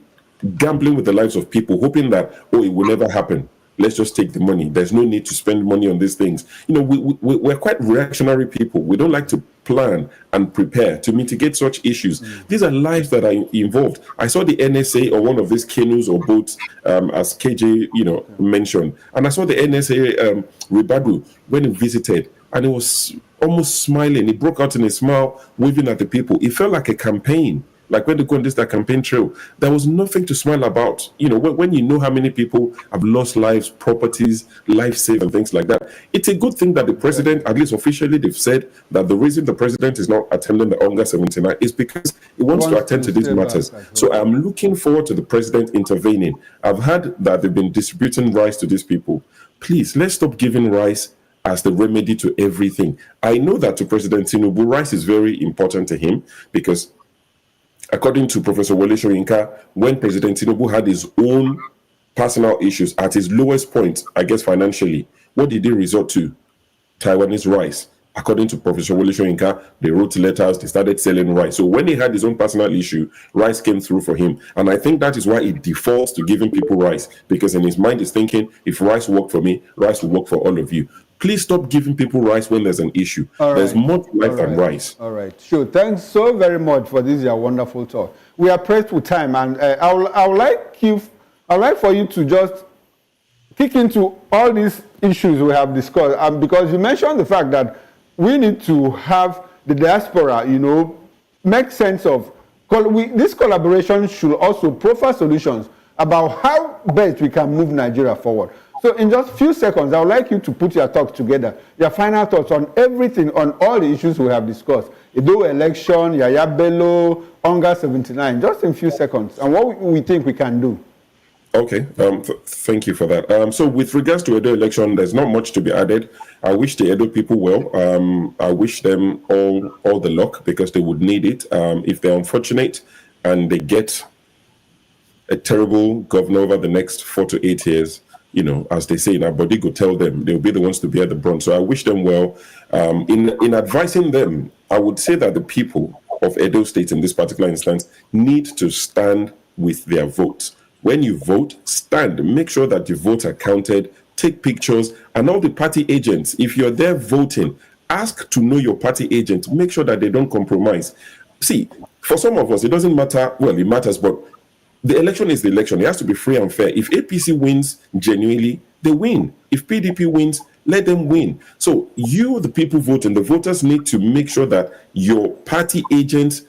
gambling with the lives of people, hoping that, it will never happen. Let's just take the money. There's no need to spend money on these things. We're quite reactionary people. We don't like to plan and prepare to mitigate such issues. These are lives that are involved. I saw the NSA on one of these canoes or boats, as KJ, mentioned. And I saw the NSA Ribadu when he visited, and he was almost smiling. He broke out in a smile, waving at the people. It felt like a campaign. Like when they go on that campaign trail, there was nothing to smile about. When you know how many people have lost lives, properties, life saved, and things like that, it's a good thing that the president, at least officially, they've said that the reason the president is not attending the Onga 79 is because he wants to attend to these matters. So I'm looking forward to the president intervening. I've heard that they've been distributing rice to these people. Please, let's stop giving rice as the remedy to everything. I know that to President Tinubu, rice is very important to him because, according to Professor Wole Soyinka, when President Tinubu had his own personal issues at his lowest point, I guess financially, what did he resort to? Taiwanese rice. According to Professor Wole Soyinka, they wrote letters, they started selling rice. So when he had his own personal issue, rice came through for him. And I think that is why he defaults to giving people rice, because in his mind he's thinking, if rice worked for me, rice will work for all of you. Please stop giving people rice when there's an issue. There's more to life than rice. All right. Sure. Thanks so very much for this your wonderful talk. We are pressed with time, and I would like for you to just kick into all these issues we have discussed, because you mentioned the fact that we need to have the diaspora, make sense of. This collaboration should also profile solutions about how best we can move Nigeria forward. So in just a few seconds, I would like you to put your talk together, your final thoughts on everything, on all the issues we have discussed. Edo election, Yaya Bello, Onga 79, just in a few seconds, and what we think we can do. Okay, thank you for that. So with regards to Edo election, there's not much to be added. I wish the Edo people well. I wish them all the luck, because they would need it. If they're unfortunate and they get a terrible governor over the next 4 to 8 years, as they say in Abodigo, tell them they'll be the ones to bear the brunt. So I wish them well. In advising them, I would say that the people of Edo State in this particular instance need to stand with their votes. When you vote, stand. Make sure that your votes are counted. Take pictures. And all the party agents, if you're there voting, ask to know your party agent. Make sure that they don't compromise. See, for some of us, it doesn't matter. Well, it matters, but the election is the election. It has to be free and fair. If APC wins genuinely, they win. If PDP wins, let them win. So you, the people voting, the voters need to make sure that your party agents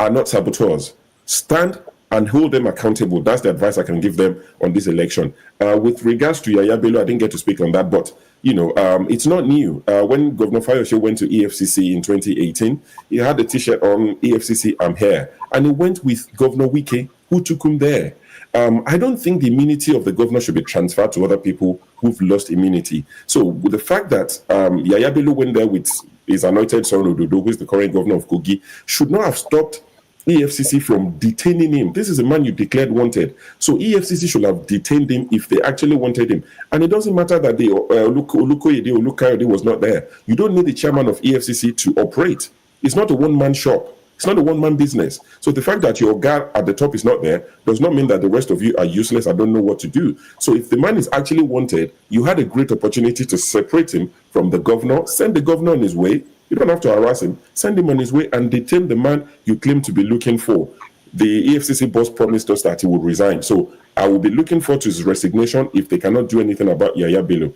are not saboteurs. Stand and hold them accountable. That's the advice I can give them on this election. With regards to Yaya Bello, I didn't get to speak on that, but it's not new. When Governor Fayose went to EFCC in 2018, he had a t-shirt on, EFCC, I'm here. And he went with Governor Wike, who took him there. I don't think the immunity of the governor should be transferred to other people who've lost immunity. So with the fact that Yaya Bello went there with his anointed son, Ododo, who is the current governor of Kogi, should not have stopped EFCC from detaining him. This is a man you declared wanted. So EFCC should have detained him if they actually wanted him. And it doesn't matter that the Olukayode was not there. You don't need the chairman of EFCC to operate. It's not a one-man shop. It's not a one-man business. So the fact that your guy at the top is not there does not mean that the rest of you are useless. I don't know what to do. So if the man is actually wanted, you had a great opportunity to separate him from the governor, send the governor on his way. You don't have to harass him. Send him on his way and detain the man you claim to be looking for. The EFCC boss promised us that he would resign. So I will be looking forward to his resignation if they cannot do anything about Yaya Bello.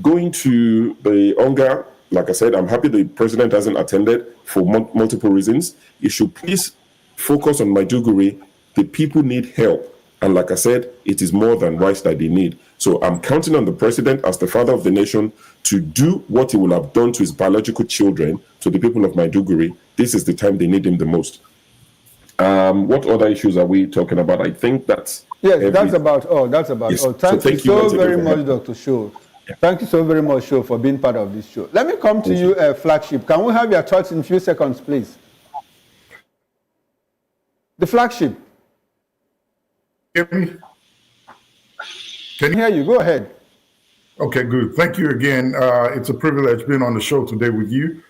Going to the hunger, like I said, I'm happy the president hasn't attended for multiple reasons. He should please focus on Maiduguri. The people need help. And like I said, it is more than rice that they need. So I'm counting on the president as the father of the nation to do what he will have done to his biological children, to the people of Maiduguri. This is the time they need him the most. What other issues are we talking about? I think that's... Yes, that's about all. That's about all. Thank you so very much, Dr. Sho. Yeah. Thank you so very much, Sho, for being part of this show. Let me come to you, Flagship. Can we have your thoughts in a few seconds, please? The Flagship. Hear me? Can you hear you? Go ahead. Okay, good. Thank you again. It's a privilege being on the show today with you.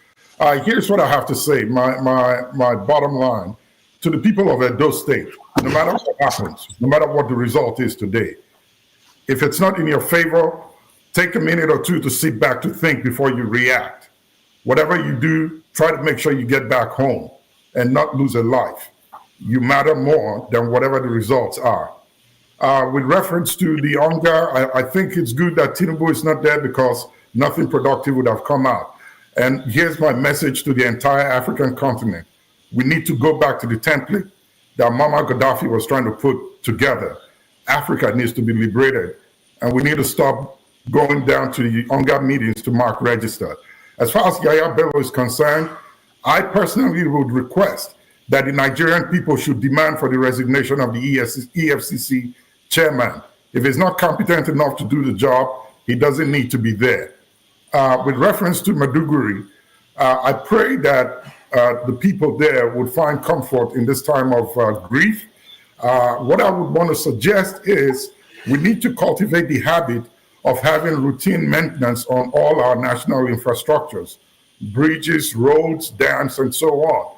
Here's what I have to say. My bottom line to the people of Edo State, no matter what happens, no matter what the result is today, if it's not in your favor, take a minute or two to sit back to think before you react. Whatever you do, try to make sure you get back home and not lose a life. You matter more than whatever the results are. With reference to the hunger, I think it's good that Tinubu is not there because nothing productive would have come out. And here's my message to the entire African continent. We need to go back to the template that Muammar Gaddafi was trying to put together. Africa needs to be liberated, and we need to stop going down to the hunger meetings to mark register. As far as Yaya Bello is concerned, I personally would request that the Nigerian people should demand for the resignation of the EFCC chairman. If he's not competent enough to do the job, he doesn't need to be there. With reference to Maiduguri, I pray that the people there would find comfort in this time of grief. What I would want to suggest is we need to cultivate the habit of having routine maintenance on all our national infrastructures, bridges, roads, dams, and so on.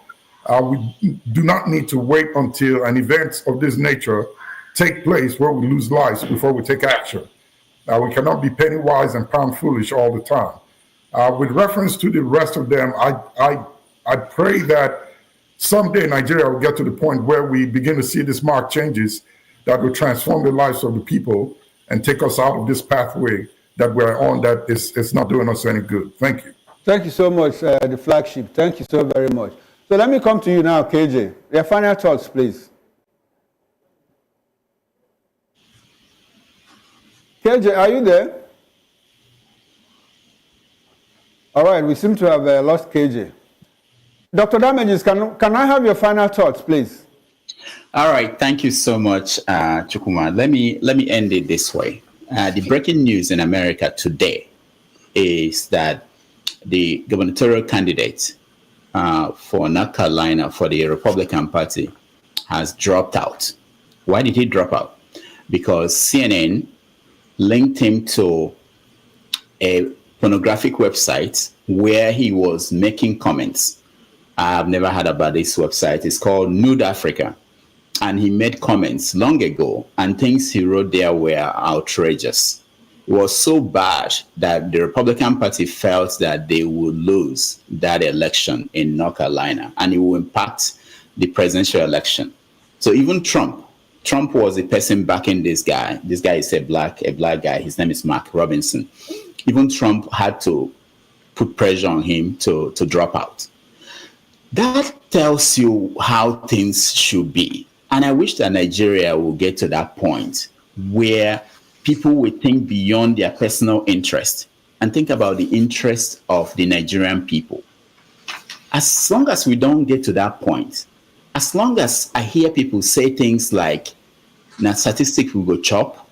We do not need to wait until an event of this nature take place where we lose lives before we take action. We cannot be penny wise and pound foolish all the time. With reference to the rest of them, I pray that someday Nigeria will get to the point where we begin to see these marked changes that will transform the lives of the people and take us out of this pathway that we're on that is not doing us any good. Thank you. Thank you so much, the Flagship. Thank you so very much. So let me come to you now, KJ. Your final thoughts, please. KJ, are you there? All right, we seem to have lost KJ. Dr. Damages, can I have your final thoughts, please? All right, thank you so much, Chukuma. Let me end it this way. The breaking news in America today is that the gubernatorial candidate for North Carolina for the Republican Party has dropped out. Why did he drop out? Because CNN linked him to a pornographic website where he was making comments. I've never heard about this website. It's called Nude Africa. And he made comments long ago, and things he wrote there were outrageous. It was so bad that the Republican Party felt that they would lose that election in North Carolina, and it will impact the presidential election. So even Trump was the person backing this guy. This guy is a black guy. His name is Mark Robinson. Even Trump had to put pressure on him to drop out. That tells you how things should be. And I wish that Nigeria will get to that point where people will think beyond their personal interest and think about the interest of the Nigerian people. As long as we don't get to that point, as long as I hear people say things like, na statistics we go chop,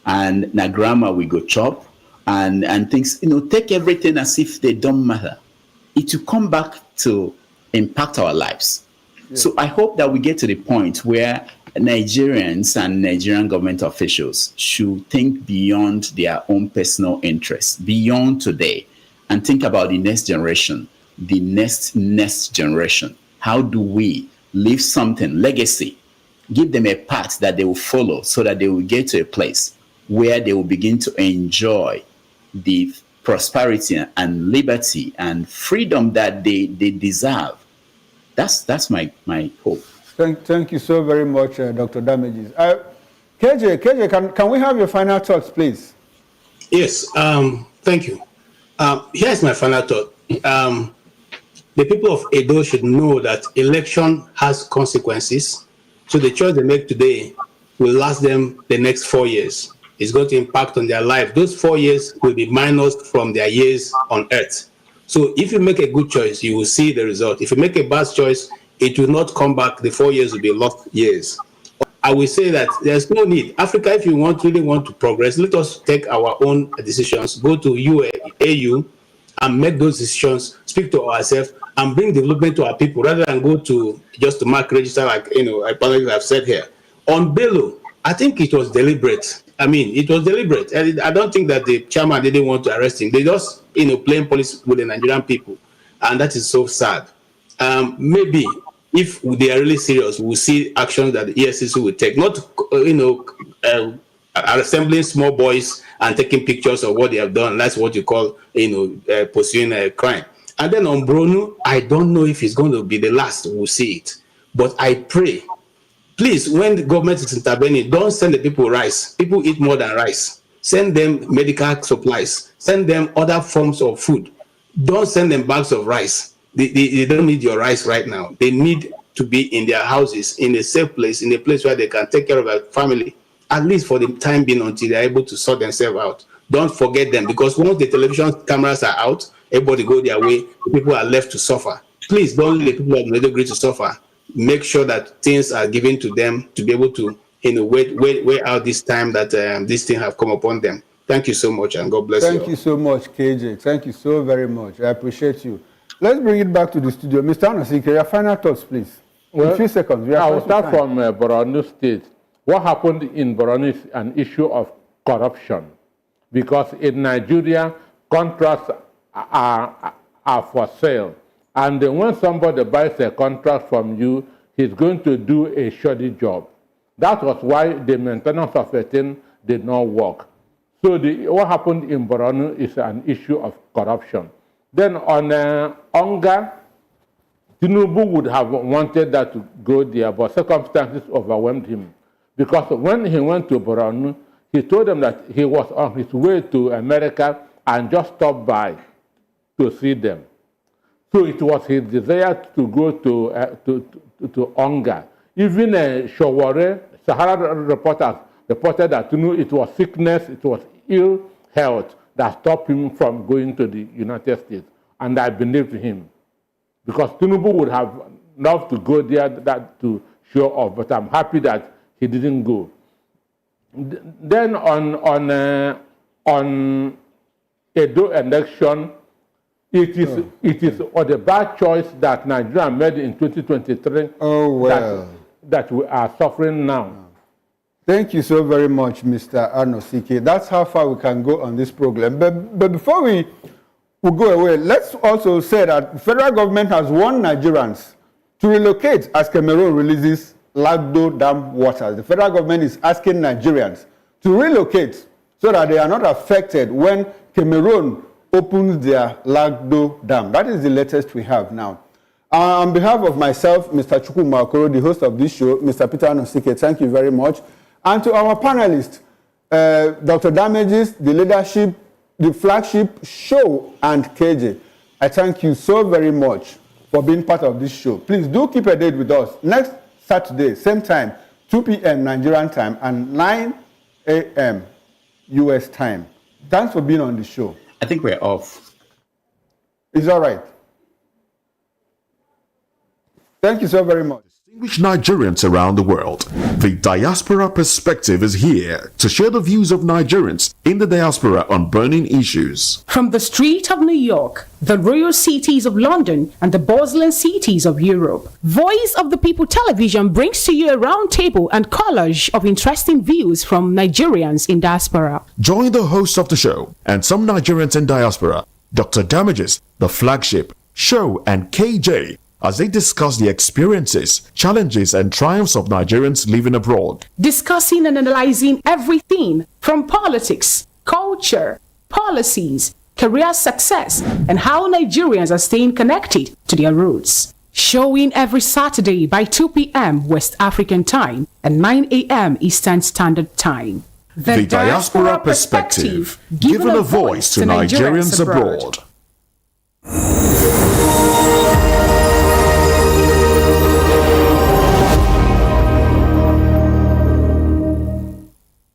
and na grammar we go chop, and things, take everything as if they don't matter, it will come back to impact our lives. Yeah. So I hope that we get to the point where Nigerians and Nigerian government officials should think beyond their own personal interests, beyond today, and think about the next generation, the next generation. How do we leave something, legacy, give them a path that they will follow so that they will get to a place where they will begin to enjoy the prosperity and liberty and freedom that they deserve. That's my hope. Thank you so very much, Dr. Damages. KJ, can we have your final thoughts, please? Yes, thank you. Here's my final thought. The people of Edo should know that election has consequences. So the choice they make today will last them the next 4 years. It's going to impact on their life. Those 4 years will be minused from their years on earth. So if you make a good choice, you will see the result. If you make a bad choice, it will not come back. The 4 years will be lost years. I will say that there's no need. Africa, if you really want to progress, let us take our own decisions, go to AU and make those decisions, speak to ourselves and bring development to our people rather than go to just to mark register like, apparently I've said here. On Bello, I think it was deliberate. It was deliberate. I don't think that the chairman didn't want to arrest him. They just, playing police with the Nigerian people. And that is so sad. Maybe if they are really serious, we'll see actions that the EFCC will take. Not, assembling small boys and taking pictures of what they have done. That's what you call, pursuing a crime. And then on Bronu, I don't know if it's going to be the last. We'll see it. But I pray, please, when the government is intervening, don't send the people rice. People eat more than rice. Send them medical supplies. Send them other forms of food. Don't send them bags of rice. They don't need your rice right now. They need to be in their houses, in a safe place, in a place where they can take care of their family, at least for the time being until they're able to sort themselves out. Don't forget them, because once the television cameras are out, everybody go their way, people are left to suffer. Please don't let the people of Medjugorje to suffer. Make sure that things are given to them to be able to, wait out this time that these things have come upon them. Thank you so much, and God bless you. Thank you so much, KJ. Thank you so very much. I appreciate you. Let's bring it back to the studio. Mr. Anosike, your final thoughts, please. In a few seconds. I will start from Borno State. What happened in Borno is an issue of corruption, because in Nigeria, contracts are for sale. And when somebody buys a contract from you, he's going to do a shoddy job. That was why the maintenance of a thing did not work. So what happened in Borno is an issue of corruption. Then on Onga, Tinubu would have wanted that to go there, but circumstances overwhelmed him. Because when he went to Borno, he told them that he was on his way to America and just stopped by to see them. So it was his desire to go to Onga. Even Showore, Sahara reporters reported that it was sickness, it was ill health that stopped him from going to the United States. And I believed him, because Tinubu would have loved to go there to show off, but I'm happy that he didn't go. Then on Edo election, it is the bad choice that Nigeria made in 2023 that we are suffering now. Thank you so very much, Mr. Anosike. That's how far we can go on this program. But before we go away, let's also say that the federal government has warned Nigerians to relocate as Cameroon releases Lagdo Dam waters. The federal government is asking Nigerians to relocate so that they are not affected when Cameroon opens their Lagdo Dam. That is the latest we have now. On behalf of myself, Mr. Chukwuma Okoro, the host of this show, Mr. Peter Anosike, thank you very much. And to our panelists, Dr. Damages, the leadership, the flagship show, and KJ, I thank you so very much for being part of this show. Please do keep a date with us next Saturday, same time, 2 p.m. Nigerian time and 9 a.m. US time. Thanks for being on the show. I think we're off. It's all right. Thank you so very much. Distinguished Nigerians around the world, the Diaspora Perspective is here to share the views of Nigerians in the diaspora on burning issues. From the street of New York, the royal cities of London, and the bustling cities of Europe, Voice of the People Television brings to you a roundtable and collage of interesting views from Nigerians in diaspora. Join the host of the show and some Nigerians in diaspora, Dr. Damages, the flagship show, and KJ, as they discuss the experiences, challenges, and triumphs of Nigerians living abroad. Discussing and analyzing everything from politics, culture, policies, career success, and how Nigerians are staying connected to their roots. Showing every Saturday by 2 p.m. West African Time and 9 a.m. Eastern Standard Time. The Diaspora Perspective, giving a voice to Nigerians abroad.